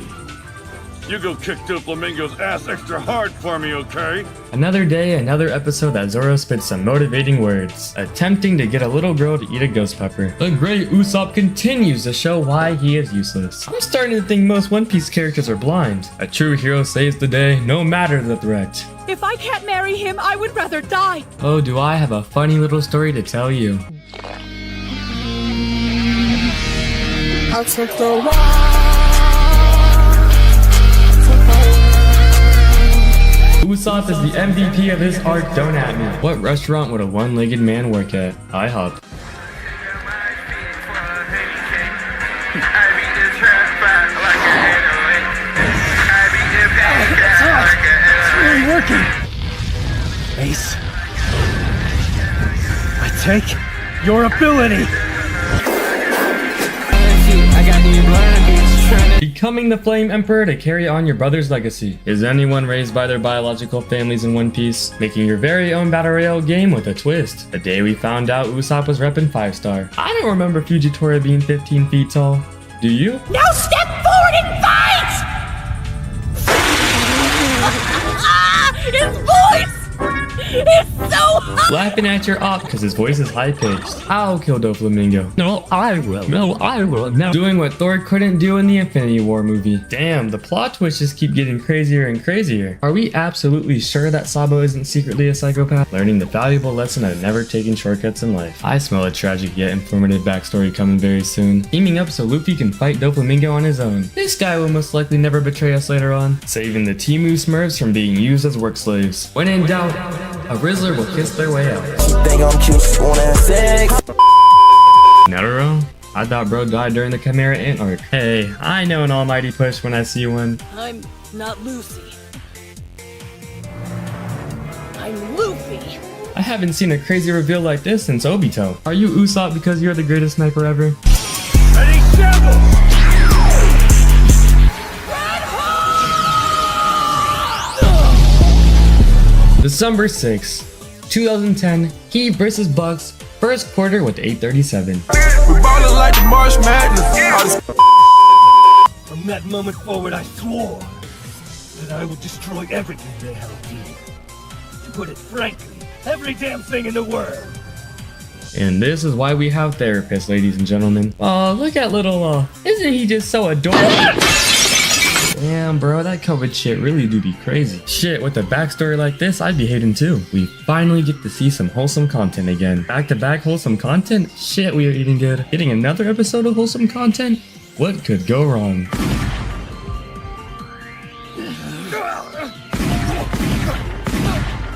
You go kick Doflamingo's ass extra hard for me, okay?
Another day, another episode that Zoro spits some motivating words, attempting to get a little girl to eat a ghost pepper. The great Usopp continues to show why he is useless. I'm starting to think most One Piece characters are blind. A true hero saves the day, no matter the threat.
If I can't marry him, I would rather die.
Oh, do I have a funny little story to tell you.
I took the
Usopp is the MVP of this arc, don't at me. What restaurant would a one-legged man work at? IHOP.
It's really working! Ace, I take your ability!
Becoming the Flame Emperor to carry on your brother's legacy. Is anyone raised by their biological families in One Piece? Making your very own Battle Royale game with a twist. The day we found out Usopp was repping 5-star. I don't remember Fujitora being 15 feet tall. Do you?
Now step forward and fight! His voice! It's so high!
Laughing at your op because his voice is high-pitched. I'll kill Doflamingo. No, I will. No, I will. No. Doing what Thor couldn't do in the Infinity War movie. Damn, the plot twists just keep getting crazier and crazier. Are we absolutely sure that Sabo isn't secretly a psychopath? Learning the valuable lesson of never taking shortcuts in life. I smell a tragic yet informative backstory coming very soon. Teaming up so Luffy can fight Doflamingo on his own. This guy will most likely never betray us later on. Saving the Timu Smurfs from being used as work slaves. When in doubt, a Rizzler will kiss their way out.
Think I'm cute, wanna have sex.
Netero? I thought bro died during the Chimera Ant arc. Hey, I know an almighty push when I see one.
I'm not Lucy. I'm Luffy.
I haven't seen a crazy reveal like this since Obito. Are you Usopp because you're the greatest sniper ever? December 6, 2010, Heat vs. Bucks, first quarter with 8:37.
We ballin' like the March Madness.
From that moment forward, I swore that I would destroy everything they held dear. To put it frankly, every damn thing in the world.
And this is why we have therapists, ladies and gentlemen. Oh, look at little, isn't he just so adorable? Damn, bro, that COVID shit really do be crazy. Shit, with a backstory like this, I'd be hating too. We finally get to see some wholesome content again. Back-to-back wholesome content? Shit, we are eating good. Getting another episode of wholesome content? What could go wrong?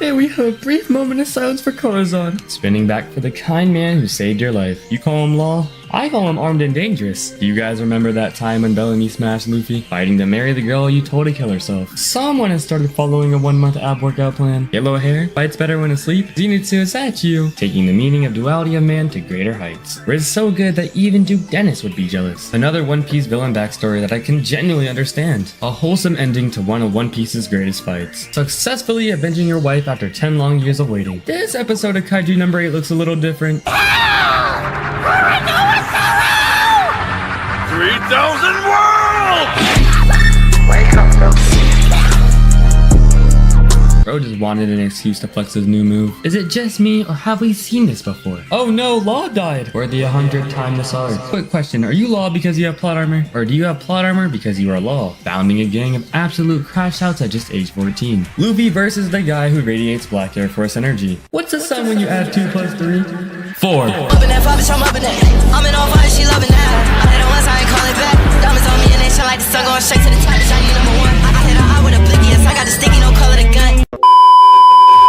And we have a brief moment of silence for Corazon. Spinning back for the kind man who saved your life. You call him Law? I call him Armed and Dangerous. Do you guys remember that time when Bellamy smashed Luffy? Fighting to marry the girl you told to kill herself. Someone has started following a 1-month ab workout plan. Yellow hair? Fights better when asleep? Zenitsu, is that you? Taking the meaning of duality of man to greater heights. Where it's so good that even Duke Dennis would be jealous. Another One Piece villain backstory that I can genuinely understand. A wholesome ending to one of One Piece's greatest fights. Successfully avenging your wife after 10 long years of waiting. This episode of Kaiju number 8 looks a little different.
3,000 worlds!
Wake up,
Bro just wanted an excuse to flex his new move. Is it just me, or have we seen this before? Oh no, Law died! For the 100th time this arc. Quick question, are you Law because you have plot armor? Or do you have plot armor because you are Law? Founding a gang of absolute crash outs at just age 14. Luffy versus the guy who radiates Black Air Force energy. What's a sum when you add 2 plus 3? 4.
I'm in all vibes, she loving that. I hit her once, I ain't calling back. Diamonds on me and they shine like the sun going straight to the top. Shiny number 1. I hit her eye with a blicky, yes, I got the sticky, no color to gun.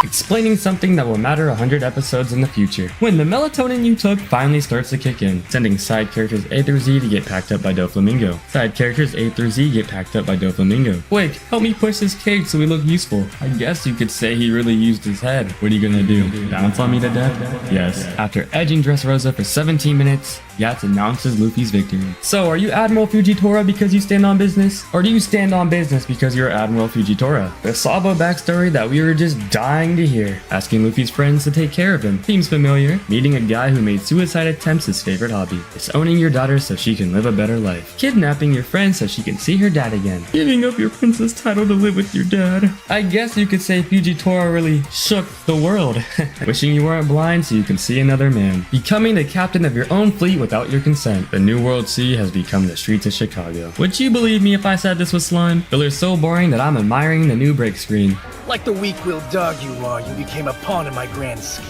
Explaining something that will matter 100 episodes in the future. When the melatonin you took finally starts to kick in, sending side characters A through Z to get packed up by Doflamingo. Side characters A through Z get packed up by Doflamingo. Quick, help me push this cake so we look useful. I guess you could say he really used his head. What are you gonna do? Bounce on me to death? Yes. After edging Dressrosa for 17 minutes, Yates announces Luffy's victory. So, are you Admiral Fujitora because you stand on business? Or do you stand on business because you're Admiral Fujitora? The Sabo backstory that we were just dying to hear. Asking Luffy's friends to take care of him. Seems familiar. Meeting a guy who made suicide attempts his favorite hobby. Disowning your daughter so she can live a better life. Kidnapping your friend so she can see her dad again. Giving up your princess title to live with your dad. I guess you could say Fujitora really shook the world. Wishing you weren't blind so you can see another man. Becoming the captain of your own fleet without your consent. The New World Sea has become the streets of Chicago. Would you believe me if I said this was slime? Filler's so boring that I'm admiring the new break screen.
Like the weak-willed dog you are, you became a pawn in my grand scheme.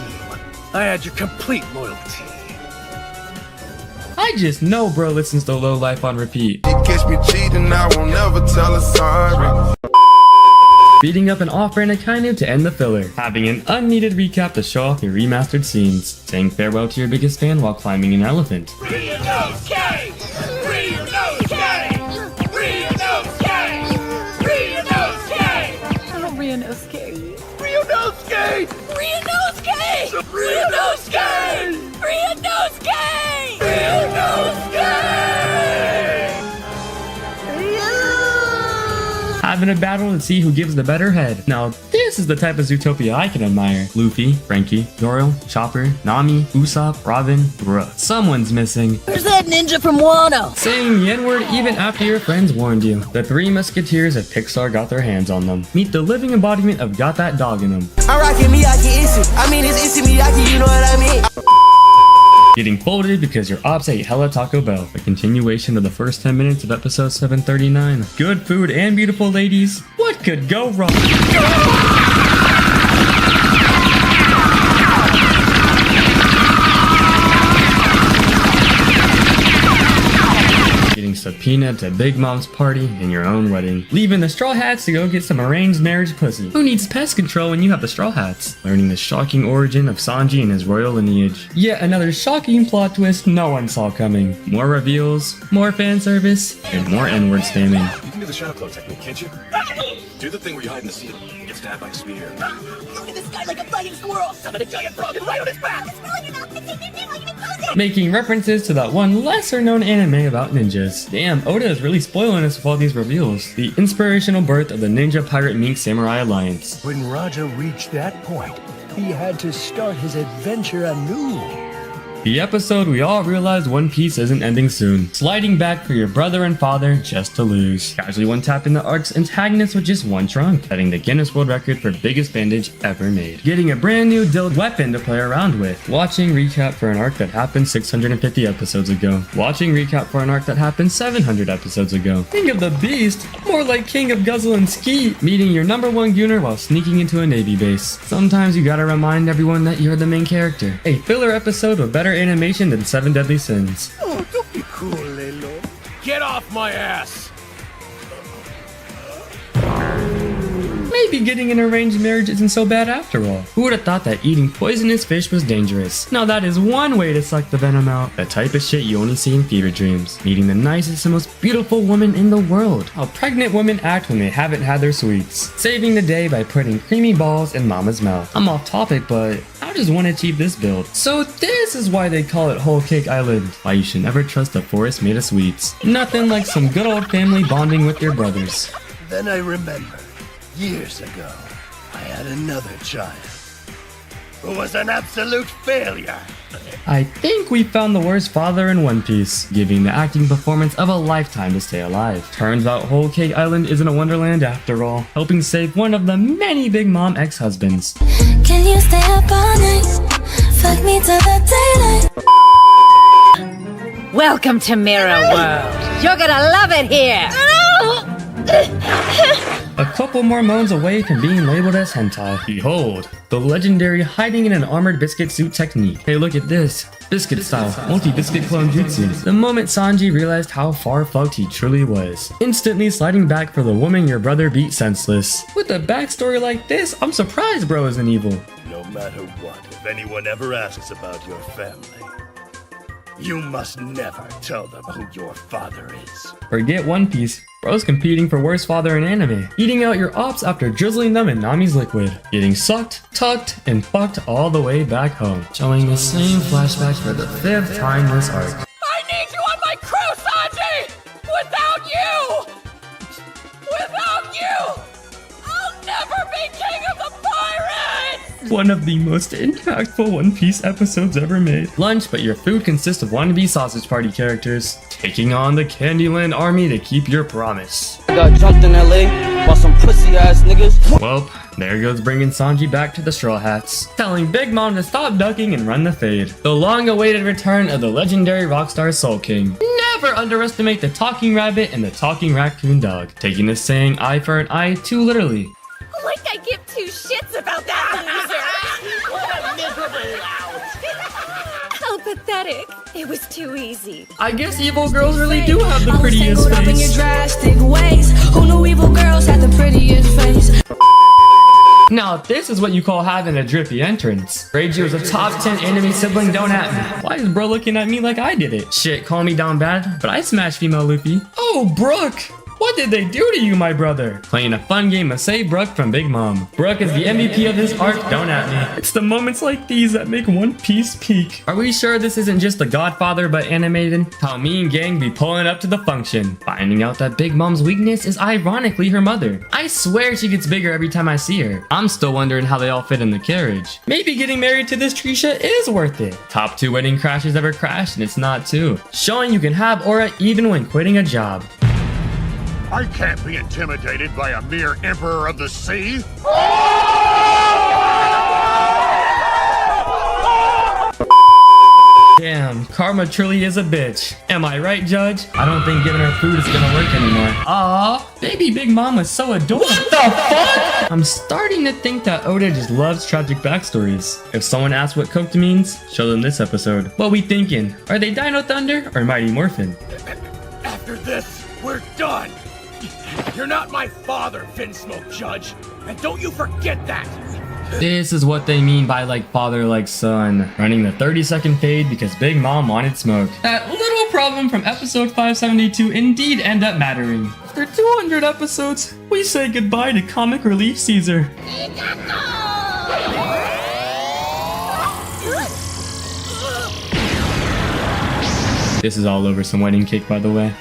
I had your complete loyalty.
I just know bro listens to Low Life on repeat.
You catch me cheating, I won't never tell her sorry.
Beating up an off-brand Akainu to end the filler. Having an unneeded recap to show off your remastered scenes. Saying farewell to your biggest fan while climbing an elephant.
Ryunosuke!
Having a battle to see who gives the better head. Now, this is the type of Zootopia I can admire. Luffy, Franky, Zoro, Chopper, Nami, Usopp, Robin, bruh. Someone's missing.
Where's that ninja from Wano?
Saying the N-word even after your friends warned you. The 3 Musketeers of Pixar got their hands on them. Meet the living embodiment of got that dog in them.
I'm rocking Miyagi Issy. I mean, it's Issy Miyagi, you know what I mean?
Getting folded because your ops ate hella Taco Bell. A continuation of the first 10 minutes of episode 739. Good food and beautiful ladies. What could go wrong? Getting so subpoenaed to Big Mom's party and your own wedding, leaving the Straw Hats to go get some arranged marriage pussy. Who needs pest control when you have the Straw Hats? Learning the shocking origin of Sanji and his royal lineage. Yet another shocking plot twist no one saw coming. More reveals, more fan service, and more N-word spamming.
You can do the shadow clone technique, can't you? Do the thing where you hide in the sea and get stabbed by a spear.
Look at this guy like a fighting squirrel. Summon a giant frog and right on his back.
Making references to that one lesser known anime about ninjas. Damn, Oda is really spoiling us with all these reveals. The inspirational birth of the Ninja Pirate Mink Samurai Alliance.
When Raja reached that point, he had to start his adventure anew.
The episode we all realized One Piece isn't ending soon. Sliding back for your brother and father just to lose. Casually one-tapping the arc's antagonist with just one trunk. Setting the Guinness World Record for biggest bandage ever made. Getting a brand new dild weapon to play around with. Watching recap for an arc that happened 650 episodes ago. Watching recap for an arc that happened 700 episodes ago. King of the Beast? More like King of Guzzle and Ski. Meeting your #1 Gooner while sneaking into a Navy base. Sometimes you gotta remind everyone that you're the main character. A filler episode with better animation than 7 Deadly Sins.
Oh, don't be cruel, Lelo.
Get off my ass!
Maybe getting an arranged marriage isn't so bad after all. Who would have thought that eating poisonous fish was dangerous? Now that is one way to suck the venom out. The type of shit you only see in fever dreams. Meeting the nicest and most beautiful woman in the world. How pregnant women act when they haven't had their sweets. Saving the day by putting creamy balls in mama's mouth. I'm off topic, but how does one achieve this build? So this is why they call it Whole Cake Island. Why you should never trust a forest made of sweets. Nothing like some good old family bonding with your brothers.
Then I remember, years ago, I had another child who was an absolute failure.
I think we found the worst father in One Piece, giving the acting performance of a lifetime to stay alive. Turns out Whole Cake Island isn't a wonderland after all, helping save one of the many Big Mom ex-husbands.
Can you stay up all night? Fuck me till the daylight.
Welcome to Mirror World. You're gonna love it here.
A couple more moans away from being labeled as hentai. Behold, the legendary hiding in an armored biscuit suit technique. Hey, look at this. Biscuit style, multi-biscuit clone jutsu. The moment Sanji realized how far-fucked he truly was. Instantly sliding back for the woman your brother beat senseless. With a backstory like this, I'm surprised bro isn't evil.
No matter what, if anyone ever asks about your family, you must never tell them who your father is.
Forget One Piece. Bro's competing for worst father in anime. Eating out your ops after drizzling them in Nami's liquid. Getting sucked, tucked, and fucked all the way back home. Showing the same flashback for the 5th time this arc.
I need you on my crew, Sanji! Without you! Without you! I'll never be king of the pirates!
One of the most impactful One Piece episodes ever made. Lunch, but your food consists of wannabe Sausage Party characters. Taking on the Candyland army to keep your promise.
I got jumped in LA by some pussy ass niggas.
Well, there goes bringing Sanji back to the Straw Hats. Telling Big Mom to stop ducking and run the fade. The long-awaited return of the legendary rockstar Soul King. Never underestimate the talking rabbit and the talking raccoon dog. Taking the saying eye for an eye too literally.
Like I give two shits about that loser!
What a miserable lout!
How pathetic. It was too easy.
I guess evil girls really do have the prettiest
Up in your
face.
drastic ways. Who knew evil girls had the prettiest face?
Now, this is what you call having a drippy entrance. Reiji was a top 10 anime sibling, don't at me. Why is bro looking at me like I did it? Shit, call me down bad, but I smashed female Luffy. Oh, Brook! What did they do to you, my brother? Playing a fun game of Save Brook from Big Mom. Brook is the MVP of this arc, don't at me. It's the moments like these that make One Piece peak. Are we sure this isn't just The Godfather but animated? How me and gang be pulling up to the function. Finding out that Big Mom's weakness is ironically her mother. I swear she gets bigger every time I see her. I'm still wondering how they all fit in the carriage. Maybe getting married to this Trisha is worth it. Top 2 wedding crashes ever crashed and it's not 2. Showing you can have aura even when quitting a job.
I can't be intimidated by a mere emperor of the sea.
Damn, karma truly is a bitch. Am I right, Judge? I don't think giving her food is gonna work anymore. Aw, baby Big Mom was so adorable. What the fuck? I'm starting to think that Oda just loves tragic backstories. If someone asks what cooked means, show them this episode. What we thinking? Are they Dino Thunder or Mighty Morphin?
After this, we're done. You're not my father, Finsmoke Judge. And don't you forget that.
This is what they mean by like father like son. Running the 30-second fade because Big Mom wanted smoke. That little problem from episode 572 indeed end up mattering. After 200 episodes, we say goodbye to comic relief Caesar. This is all over some wedding cake, by the way.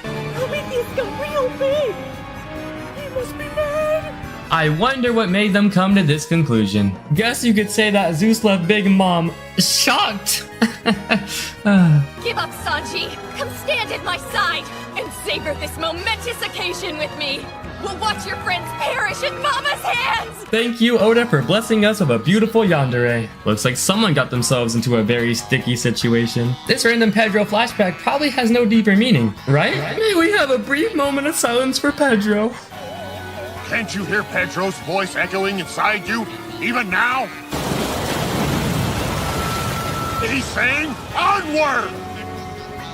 I wonder what made them come to this conclusion. Guess you could say that Zeus left Big Mom shocked.
Give up, Sanji. Come stand at my side and savor this momentous occasion with me. We'll watch your friends perish in Mama's hands.
Thank you, Oda, for blessing us with a beautiful yandere. Looks like someone got themselves into a very sticky situation. This random Pedro flashback probably has no deeper meaning, right? May we have a brief moment of silence for Pedro.
Can't you hear Pedro's voice echoing inside you, even now? He's saying, onward!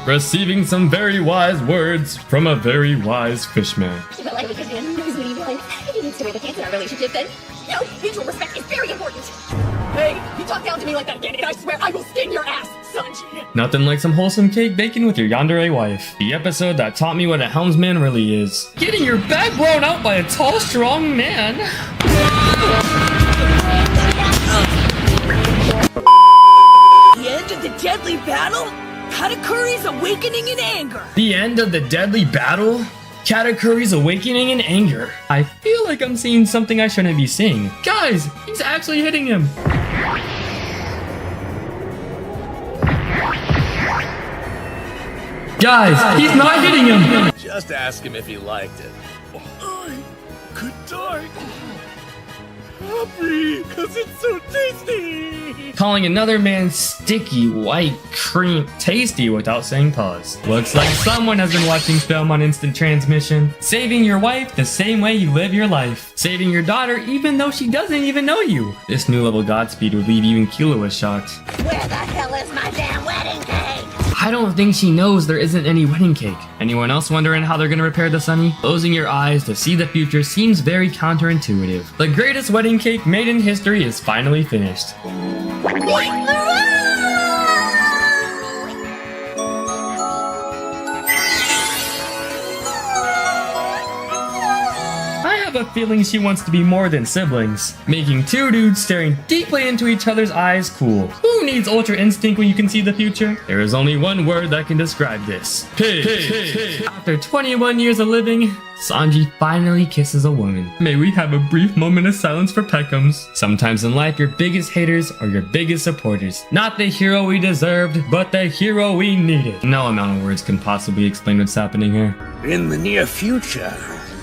Receiving some very wise words from a very wise fishman.
He needs to repent in our relationship then. No, mutual respect is very important. Hey, you talk down to me like that again, and I swear I will skin your ass, Sanji.
Nothing like some wholesome cake baking with your yandere wife. The episode that taught me what a helmsman really is. Getting your back blown out by a tall, strong man.
The end of the deadly battle? Katakuri's awakening in anger.
The end of the deadly battle? Katakuri's awakening in anger. I feel like I'm seeing something I shouldn't be seeing. Guys, he's actually hitting him. Guys, he's not hitting him.
Just ask him if he liked it.
I could die. Happy, cause it's so tasty.
Calling another man sticky white cream tasty without saying pause. Looks like someone has been watching film on instant transmission. Saving your wife the same way you live your life. Saving your daughter even though she doesn't even know you. This new level Godspeed would leave even Killua shocked.
Where the hell is my damn wedding cake?
I don't think she knows there isn't any wedding cake. Anyone else wondering how they're gonna repair the Sunny? Closing your eyes to see the future seems very counterintuitive. The greatest wedding cake made in history is finally finished. I have a feeling she wants to be more than siblings. Making two dudes staring deeply into each other's eyes cool. Who needs Ultra Instinct when you can see the future? There is only one word that can describe this. Pig. After 21 years of living, Sanji finally kisses a woman. May we have a brief moment of silence for Peckhams. Sometimes in life, your biggest haters are your biggest supporters. Not the hero we deserved, but the hero we needed. No amount of words can possibly explain what's happening here.
In the near future,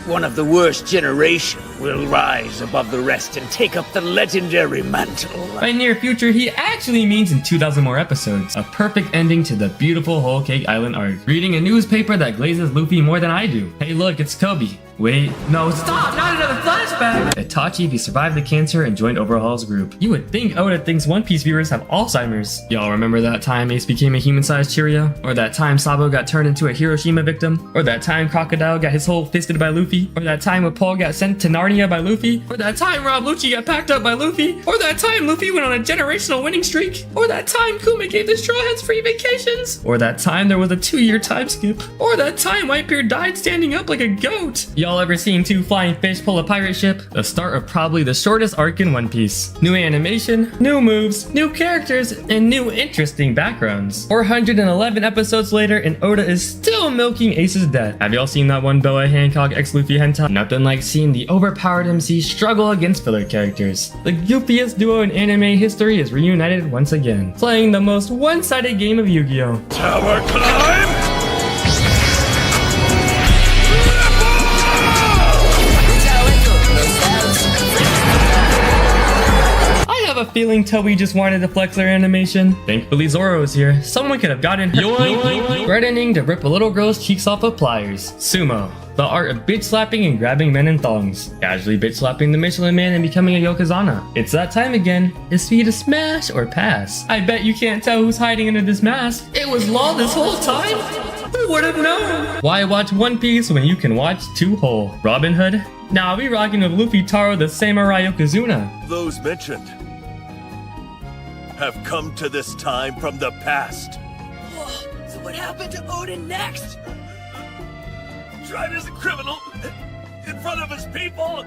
one of the worst generation will rise above the rest and take up the legendary mantle.
By near future, he actually means in 2,000 more episodes. A perfect ending to the beautiful Whole Cake Island arc. Reading a newspaper that glazes Luffy more than I do. Hey look, it's Kobe. Wait, no, stop! Not another flashback! Itachi, if he survived the cancer and joined Overhaul's group. You would think Oda thinks One Piece viewers have Alzheimer's. Y'all remember that time Ace became a human-sized Cheerio? Or that time Sabo got turned into a Hiroshima victim? Or that time Crocodile got his hole fisted by Luffy? Or that time when Paul got sent to Narnia by Luffy? Or that time Rob Lucci got packed up by Luffy? Or that time Luffy went on a generational winning streak? Or that time Kuma gave the Straw Hats free vacations? Or that time there was a 2-year time skip? Or that time Whitebeard died standing up like a goat? Y'all ever seen two flying fish pull a pirate ship? The start of probably the shortest arc in One Piece. New animation, new moves, new characters, and new interesting backgrounds. 411 episodes later and Oda is still milking Ace's death. Have y'all seen that one Boa Hancock x Luffy hentai? Nothing like seeing the overpowered MC struggle against filler characters. The goofiest duo in anime history is reunited once again, playing the most one-sided game of Yu-Gi-Oh!
Tower climb!
A feeling Toei just wanted to flex their animation. Thankfully Zoro is here. Someone could have gotten her threatening to rip a little girl's cheeks off with pliers. Sumo, the art of bitch slapping and grabbing men in thongs. Casually bitch slapping the Michelin Man and becoming a Yokozana. It's that time again. Is he to smash or pass? I bet you can't tell who's hiding under this mask. It was Law this whole time. Who would have known? Why watch One Piece when you can watch two whole? Robin Hood? Nah, we rocking with Luffy, Taro, the Samurai Yokozuna.
Those mentioned have come to this time from the past.
Oh, so what happened to Odin next?
Tried as a criminal in front of his people.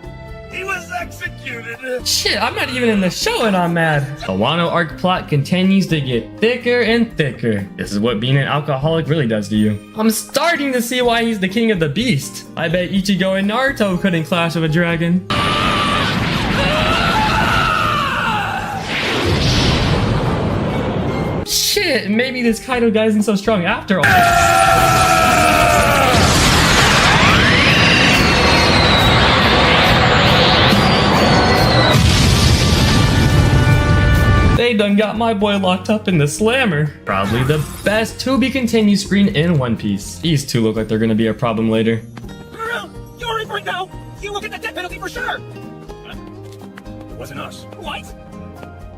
He was executed.
Shit, I'm not even in the show and I'm mad. The Wano arc plot continues to get thicker and thicker. This is what being an alcoholic really does to you. I'm starting to see why he's the king of the beast. I bet Ichigo and Naruto couldn't clash with a dragon. Shit, maybe this Kaido guy isn't so strong after all. They done got my boy locked up in the slammer. Probably the best to be continued screen in One Piece. These two look like they're gonna be a problem later.
You're in right now. You will get the death penalty for sure.
It wasn't us.
What?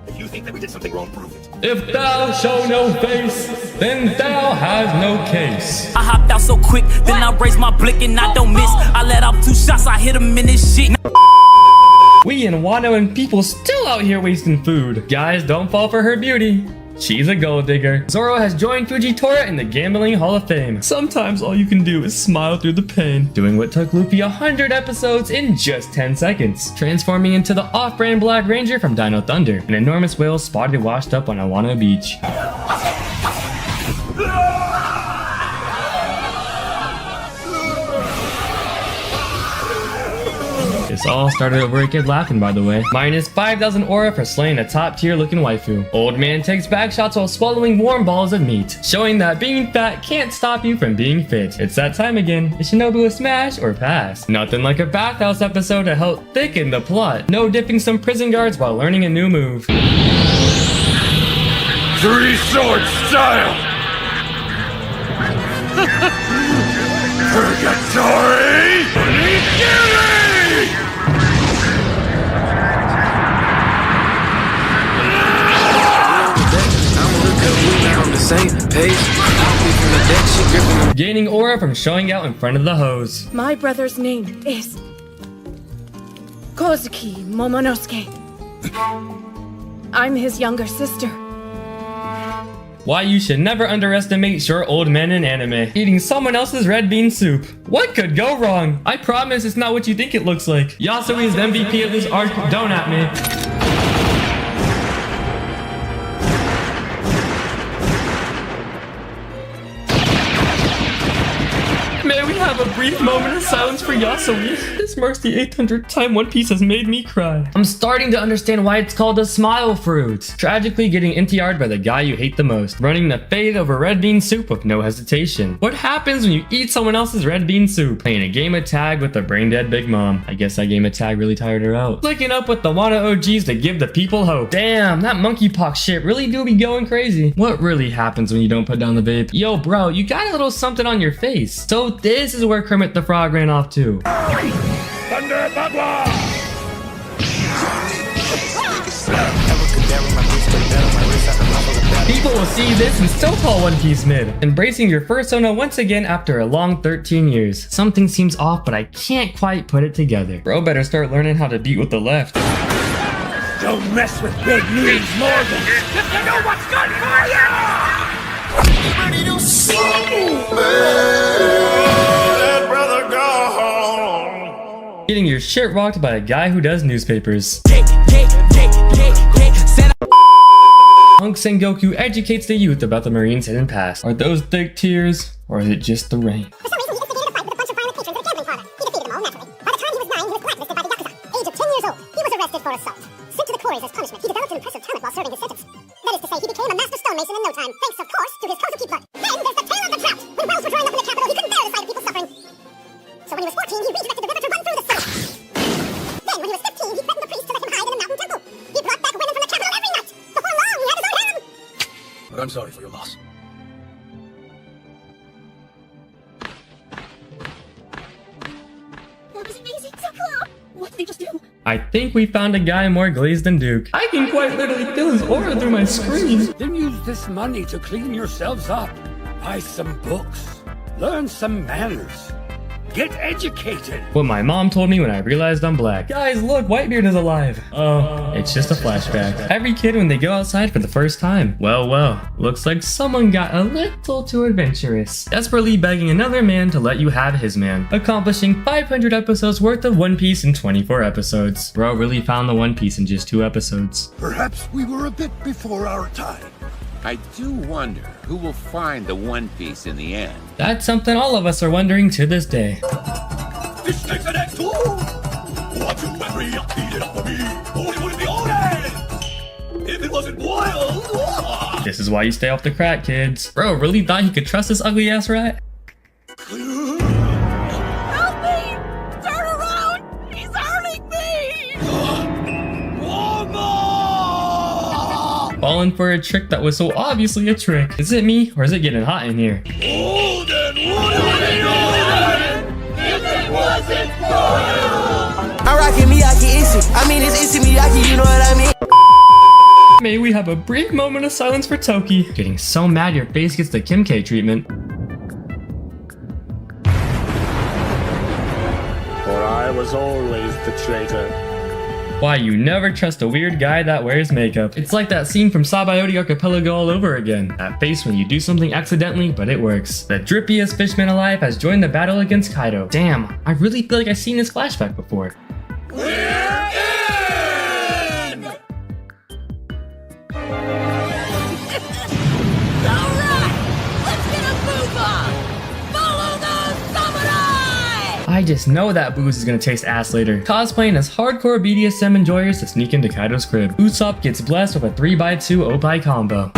If you think that we did something wrong, prove it.
If thou show no face, then thou has no case.
I hopped out so quick, then I raised my blick and I don't miss. I let off 2 shots, I hit him in this shit.
We in Wano and people still out here wasting food. Guys, don't fall for her beauty. She's a gold digger. Zoro has joined Fujitora in the Gambling Hall of Fame. Sometimes all you can do is smile through the pain. Doing what took Luffy 100 episodes in just 10 seconds. Transforming into the off-brand Black Ranger from Dino Thunder. An enormous whale spotted washed up on a Wano beach. This all started over a kid laughing, by the way. Minus 5,000 aura for slaying a top-tier looking waifu. Old man takes back shots while swallowing warm balls of meat, showing that being fat can't stop you from being fit. It's that time again. Is Shinobu a smash or pass? Nothing like a bathhouse episode to help thicken the plot. No dipping some prison guards while learning a new move.
3-sword style! Purgatory! Onigiri!
Gaining aura from showing out in front of the hose.
My brother's name is Kozuki Momonosuke. I'm his younger sister.
Why you should never underestimate short old men in anime. Eating someone else's red bean soup. What could go wrong? I promise it's not what you think it looks like. Yasui is the MVP of this arc. Don't at me. May we have a brief moment of silence for Yasui? This marks the 800th time One Piece has made me cry. I'm starting to understand why it's called a smile fruit. Tragically getting NTR'd by the guy you hate the most. Running the fade over red bean soup with no hesitation. What happens when you eat someone else's red bean soup? Playing a game of tag with a brain dead big mom. I guess that game of tag really tired her out. Flicking up with the Wano OGs to give the people hope. Damn, that monkeypox shit really do be going crazy. What really happens when you don't put down the vape? Yo bro, you got a little something on your face. So this is where Kermit the Frog ran off to.
Thunder Bagua!
People will see this and still call One Piece mid. Embracing your fursona once again after a long 13 years. Something seems off, but I can't quite put it together. Bro better start learning how to beat with the left.
Don't mess with big news, Morgan!
If you know what's good for you! Ready to
Let brother go home.
Getting your shit rocked by a guy who does newspapers. Hunk Sengoku educates the youth about the Marine's hidden past. Are those thick tears, or is it just the rain?
For some reason, he instigated a fight with a bunch of violent patrons at a gambling parlor. He defeated them all, naturally. By the time he was 9, he was blacklisted by the Yakuza. Age of 10 years old, he was arrested for assault. Sent to the quarries as punishment, he developed an impressive talent while serving his sentence. That is to say, he became a master stonemason in no time, thanks, of course, to his Kozuki blood. Then there's the tale of the drought. When wells were drying up in the capital, he couldn't bear the sight of people suffering. So when he was 14, he redirected the river to run through the city. Then, when he was 15, he threatened the priest to let him hide in the mountain temple. He brought back women from the capital every night. Before long, he had his own harem.
But I'm sorry for your loss.
That was amazing, so cool. What did he just do?
I think we found a guy more glazed than Duke. I can quite literally feel his aura through my screen.
Then use this money to clean yourselves up. Buy some books. Learn some manners. Get educated.
What my mom told me when I realized I'm black. Guys, look, Whitebeard is alive. Oh, it's just a flashback. Every kid when they go outside for the first time. Well, looks like someone got a little too adventurous. Desperately begging another man to let you have his man. Accomplishing 500 episodes worth of One Piece in 24 episodes. Bro really found the One Piece in just 2 episodes.
Perhaps we were a bit before our time.
I do wonder who will find the One Piece in the end.
That's something all of us are wondering to this day.
Fish takes an egg too! Watch you angry, eat it up for me! Oh, it wouldn't be all that! If it wasn't wild!
This is why you stay off the crack, kids. Bro really thought he could trust this ugly ass rat?
Help me! Turn around! He's hurting me!
Falling for a trick that was so obviously a trick. Is it me, or is it getting hot in here?
Oh, then what if it wasn't for you?
I'm rocking Miyaki Issy. I mean, it's Issy Miyaki, you know what I mean?
May we have a brief moment of silence for Toki. Getting so mad your face gets the Kimke treatment.
For I was always the traitor.
Why you never trust a weird guy that wears makeup. It's like that scene from Sabayori Archipelago all over again. That face when you do something accidentally, but it works. The drippiest fishman alive has joined the battle against Kaido. Damn, I really feel like I've seen this flashback before.
We're in! Alright! Let's get a move on! Follow those samurai!
I just know that booze is gonna taste ass later. Cosplaying as hardcore BDSM enjoyers to sneak into Kaido's crib. Usopp gets blessed with a 3x2 Opai combo.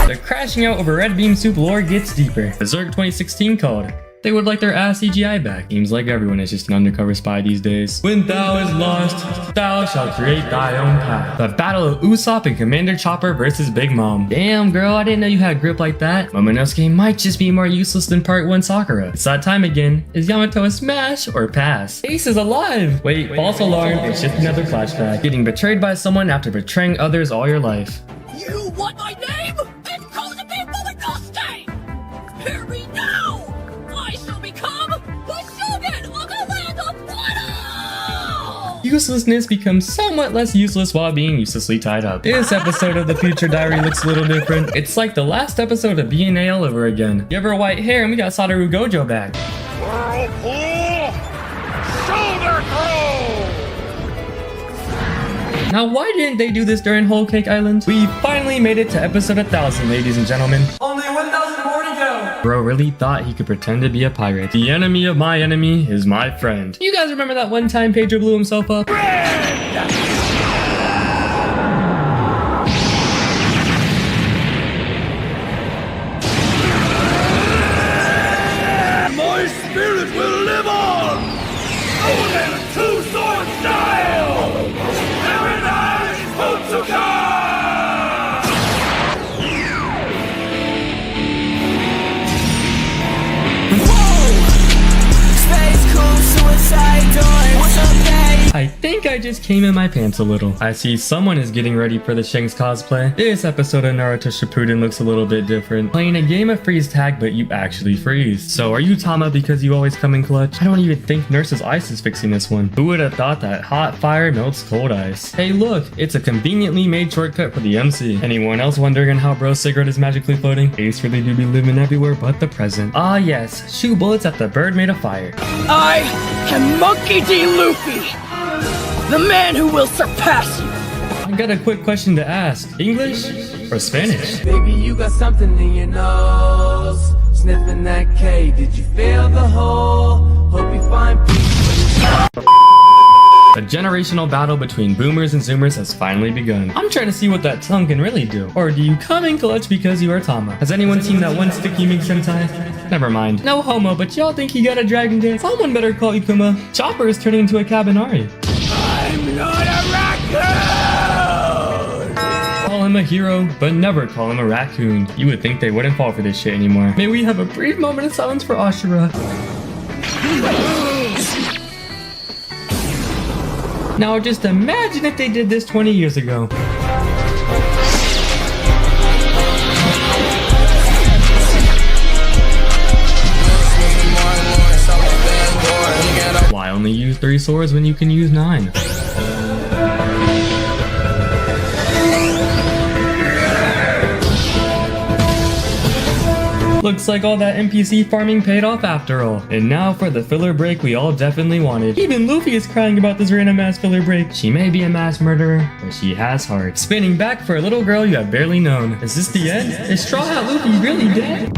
The crashing out over Red Beam Soup lore gets deeper. Berserk 2016 called. They would like their ass CGI back. Seems like everyone is just an undercover spy these days. When thou is lost, thou shalt create thy own path. The battle of Usopp and Commander Chopper versus Big Mom. Damn girl, I didn't know you had grip like that. Momonosuke might just be more useless than Part 1 Sakura. It's that time again. Is Yamato a smash or pass? Ace is alive! Wait, false alarm, it's just another flashback. Getting betrayed by someone after betraying others all your life.
You want my name? Then call the people Momonosuke! Hear me now! I shall become the Shogun of the land of Wano!
Uselessness becomes somewhat less useless while being uselessly tied up. This episode of the Future Diary looks a little different. It's like the last episode of B&A all over again. Give her white hair and we got Satoru Gojo back.
Whirlpool! Shoulder throw!
Now why didn't they do this during Whole Cake Island? We finally made it to episode 1000, ladies and gentlemen.
Only 1,000 more to go!
Bro really thought he could pretend to be a pirate. The enemy of my enemy is my friend. You guys remember that one time Pedro blew himself up?
My spirit will live on! Only two-sword style! Paradise Otsuka!
I think I just came in my pants a little. I see someone is getting ready for the Shanks cosplay. This episode of Naruto Shippuden looks a little bit different. Playing a game of freeze tag, but you actually freeze. So are you Tama because you always come in clutch? I don't even think Nurse's Ice is fixing this one. Who would have thought that hot fire melts cold ice? Hey look, it's a conveniently made shortcut for the MC. Anyone else wondering how Bro's cigarette is magically floating? Ace really do be living everywhere but the present. Ah yes, shoot bullets at the bird made of fire.
I am Monkey D. Luffy, the man who will surpass you.
I got a quick question to ask. English or Spanish?
Baby, you got something in your nose. Sniffing that K, did you feel the hole? Hope you find peace.
A generational battle between boomers and zoomers has finally begun. I'm trying to see what that tongue can really do. Or do you come in clutch because you are Tama? Has anyone seen that one sticky mink sentai? Never mind. No homo, but y'all think he got a dragon dick? Someone better call Ikuma. Chopper is turning into a Cabanari.
I'm not a raccoon!
Call him a a hero, but never call him a raccoon. You would think they wouldn't fall for this shit anymore. May we have a brief moment of silence for Ashura. Now just imagine if they did this 20 years ago. Why only use 3 swords when you can use 9? Looks like all that NPC farming paid off after all. And now for the filler break we all definitely wanted. Even Luffy is crying about this random ass filler break. She may be a mass murderer, but she has heart. Spinning back for a little girl you have barely known. Is this the end? Is Straw Hat Luffy really dead?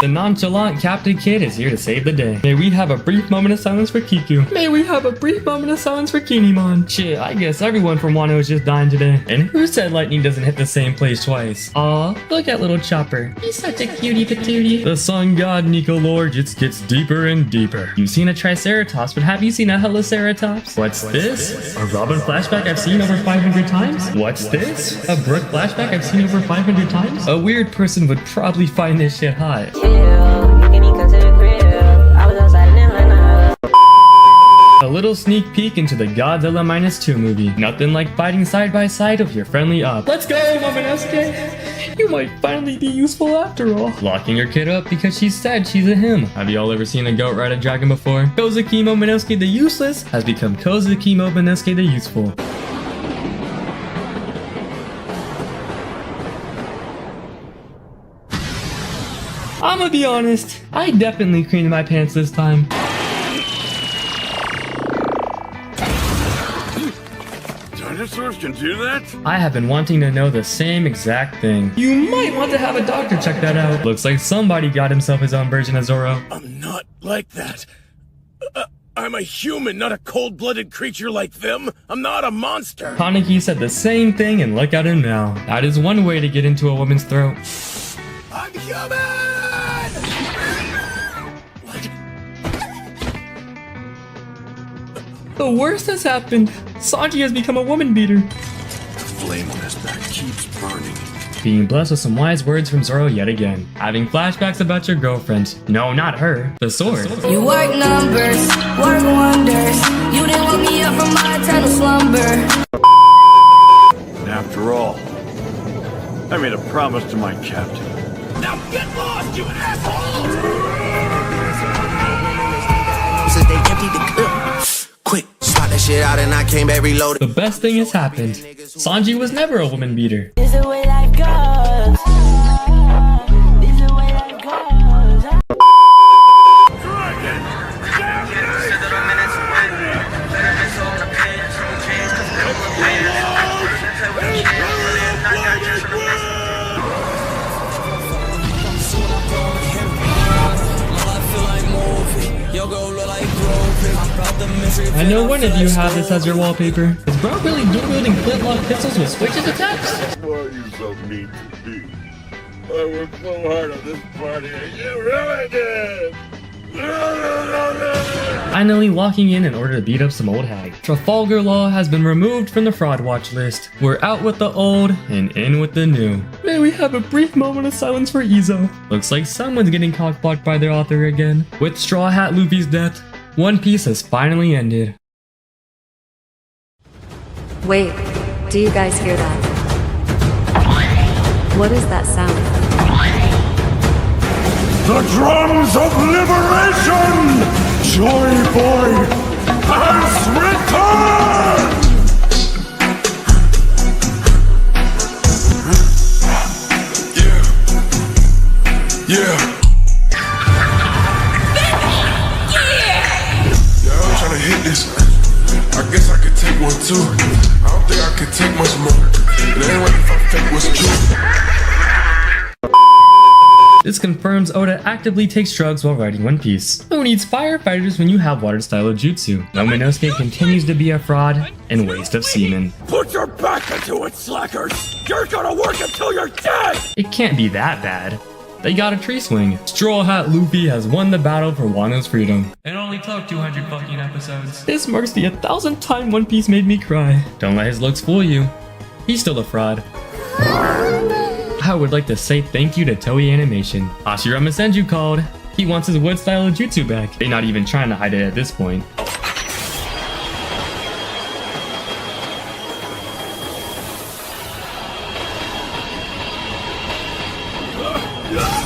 The nonchalant Captain Kid is here to save the day. May we have a brief moment of silence for Kiku. May we have a brief moment of silence for Kinemon. Shit, I guess everyone from Wano is just dying today. And who said lightning doesn't hit the same place twice? Aw, look at little Chopper. He's such a cutie patootie. The sun god Nico Lord just gets deeper and deeper. You've seen a Triceratops, but have you seen a Heliceratops? What's this? A Robin flashback I've seen over 500 times? What's this? A Brook flashback I've seen over 500 times? A weird person would probably find this shit hot. A little sneak peek into the Godzilla -2 movie. Nothing like fighting side by side with your friendly up. Let's go, Momonosuke! You might finally be useful after all. Locking your kid up because she said she's a him. Have y'all ever seen a goat ride a dragon before? Kozuki Momonosuke the useless has become Kozuki Momonosuke the useful. I'ma be honest, I definitely creamed my pants this time.
Dinosaurs can do that?
I have been wanting to know the same exact thing. You might want to have a doctor check that out. Looks like somebody got himself his own version of Zoro.
I'm not like that. I'm a human, not a cold-blooded creature like them. I'm not a monster.
Kaneki said the same thing and look at him now. That is one way to get into a woman's throat.
I'm human!
The worst has happened. Sanji has become a woman beater.
The flame on his back keeps burning.
Being blessed with some wise words from Zoro yet again. Having flashbacks about your girlfriend. No, not her. The sword.
You work numbers, work wonders. You didn't wake me up from my eternal slumber.
After all, I made a promise to my captain.
Now get lost, you asshole!
So they emptied the clip. Quick, spot that shit out and I came back reloaded.
The best thing has happened. Sanji was never a woman beater.
This is the way life goes. This is the way life goes.
I know one of you have this as your wallpaper. Is bro really dual-wielding flintlock pistols with switches attached?
Why are you so mean to me? I worked so hard on this party and you ruined it!
Finally locking in order to beat up some old hag. Trafalgar Law has been removed from the fraud watch list. We're out with the old and in with the new. May we have a brief moment of silence for Izo. Looks like someone's getting cockblocked by their author again. With Straw Hat Luffy's death, One Piece has finally ended.
Wait, do you guys hear that? What is that sound?
The drums of liberation! Joy Boy has returned! Yeah. I'm trying to hit this. I guess I could take one too. I don't think I could take much more. It ain't right if I fake what's true.
This confirms Oda actively takes drugs while writing One Piece. Who needs firefighters when you have water-style jutsu? Momonosuke continues to be a fraud and waste of semen.
Put your back into it, slackers! You're gonna work until you're dead!
It can't be that bad. they got a tree swing. Straw Hat Luffy has won the battle for Wano's freedom. It only took 200 fucking episodes. This marks the 1000th time One Piece made me cry. Don't let his looks fool you. He's still a fraud. I would like to say thank you to Toei Animation. Hashirama Senju called. He wants his wood style jutsu back. They're not even trying to hide it at this point.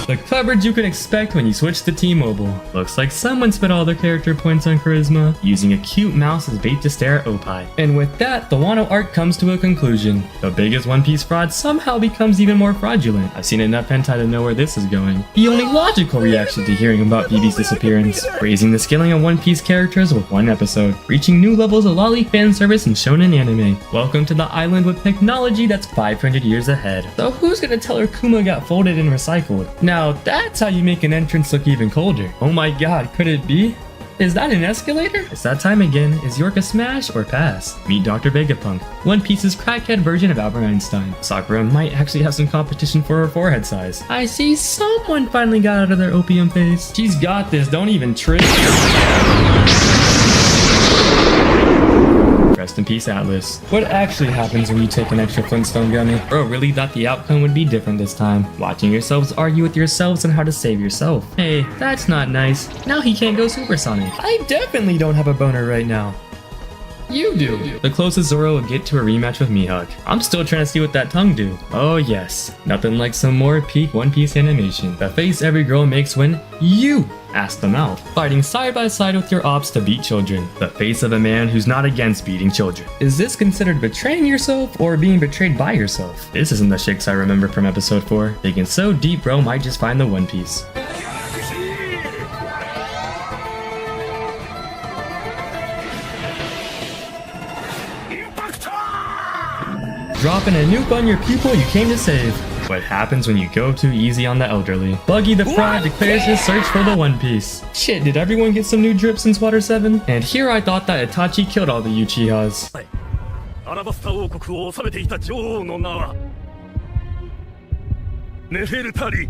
The coverage you can expect when you switch to T-Mobile. Looks like someone spent all their character points on charisma, using a cute mouse as bait to stare at Opie. And with that, the Wano arc comes to a conclusion. The biggest One Piece fraud somehow becomes even more fraudulent. I've seen enough hentai to know where this is going. The only logical reaction to hearing about BB's disappearance, raising the scaling of One Piece characters with one episode, reaching new levels of lolly fan service in shonen anime. Welcome to the island with technology that's 500 years ahead. So who's gonna tell her Kuma got folded and recycled? Now that's how you make an entrance look even colder. Oh my god, could it be? Is that an escalator? It's that time again. Is York a smash or pass? Meet Dr. Vegapunk, One Piece's crackhead version of Albert Einstein. Sakura might actually have some competition for her forehead size. I see someone finally got out of their opium phase. She's got this, don't even trip. Rest in peace, Atlas. What actually happens when you take an extra Flintstone gummy? Bro really thought the outcome would be different this time. Watching yourselves argue with yourselves on how to save yourself. Hey, that's not nice. Now he can't go supersonic. I definitely don't have a boner right now. You do. The closest Zoro will get to a rematch with Mihawk. I'm still trying to see what that tongue do. Oh yes, nothing like some more peak One Piece animation. The face every girl makes when you ask them out. Fighting side by side with your ops to beat children. The face of a man who's not against beating children. Is this considered betraying yourself or being betrayed by yourself? This isn't the shakes I remember from episode 4. Digging so deep bro might just find the One Piece. Dropping a nuke on your pupil you came to save. What happens when you go too easy on the elderly? Buggy the Frog declares his search for the One Piece. Shit, did everyone get some new drip since Water 7? And here I thought that Itachi killed all the Uchihas.
Alabasta 王国を治めていた女王の名はネフェルタリ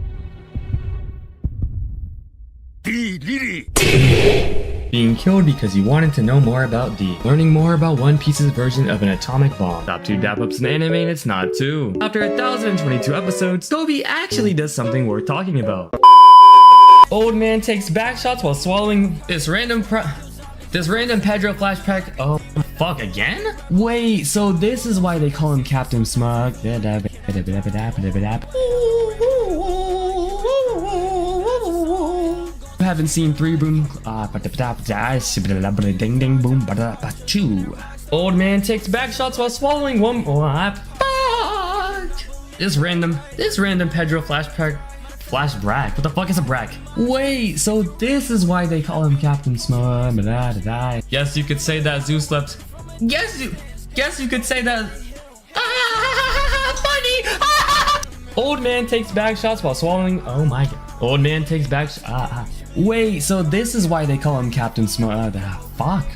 D. Lily.
Being killed because you wanted to know more about D. Learning more about One Piece's version of an atomic bomb. Top 2 dap-ups in anime and it's not 2. After 1022 episodes, Toby actually does something worth talking about. Old man takes back shots while swallowing this random Pedro flashback. Oh, fuck, again? Wait, so this is why they call him Captain Smug. Haven't seen 3 boom. Ding ding boom. Old man takes back shots while swallowing one. This random Pedro flashback. Flashback. What the fuck is a brack? Wait, so this is why they call him Captain Smug. Guess you could say that Zeus left. Guess you could say that. Funny. Old man takes back shots while swallowing. Oh my god. Old man takes back. Wait, so this is why they call him Captain Smug. Fuck.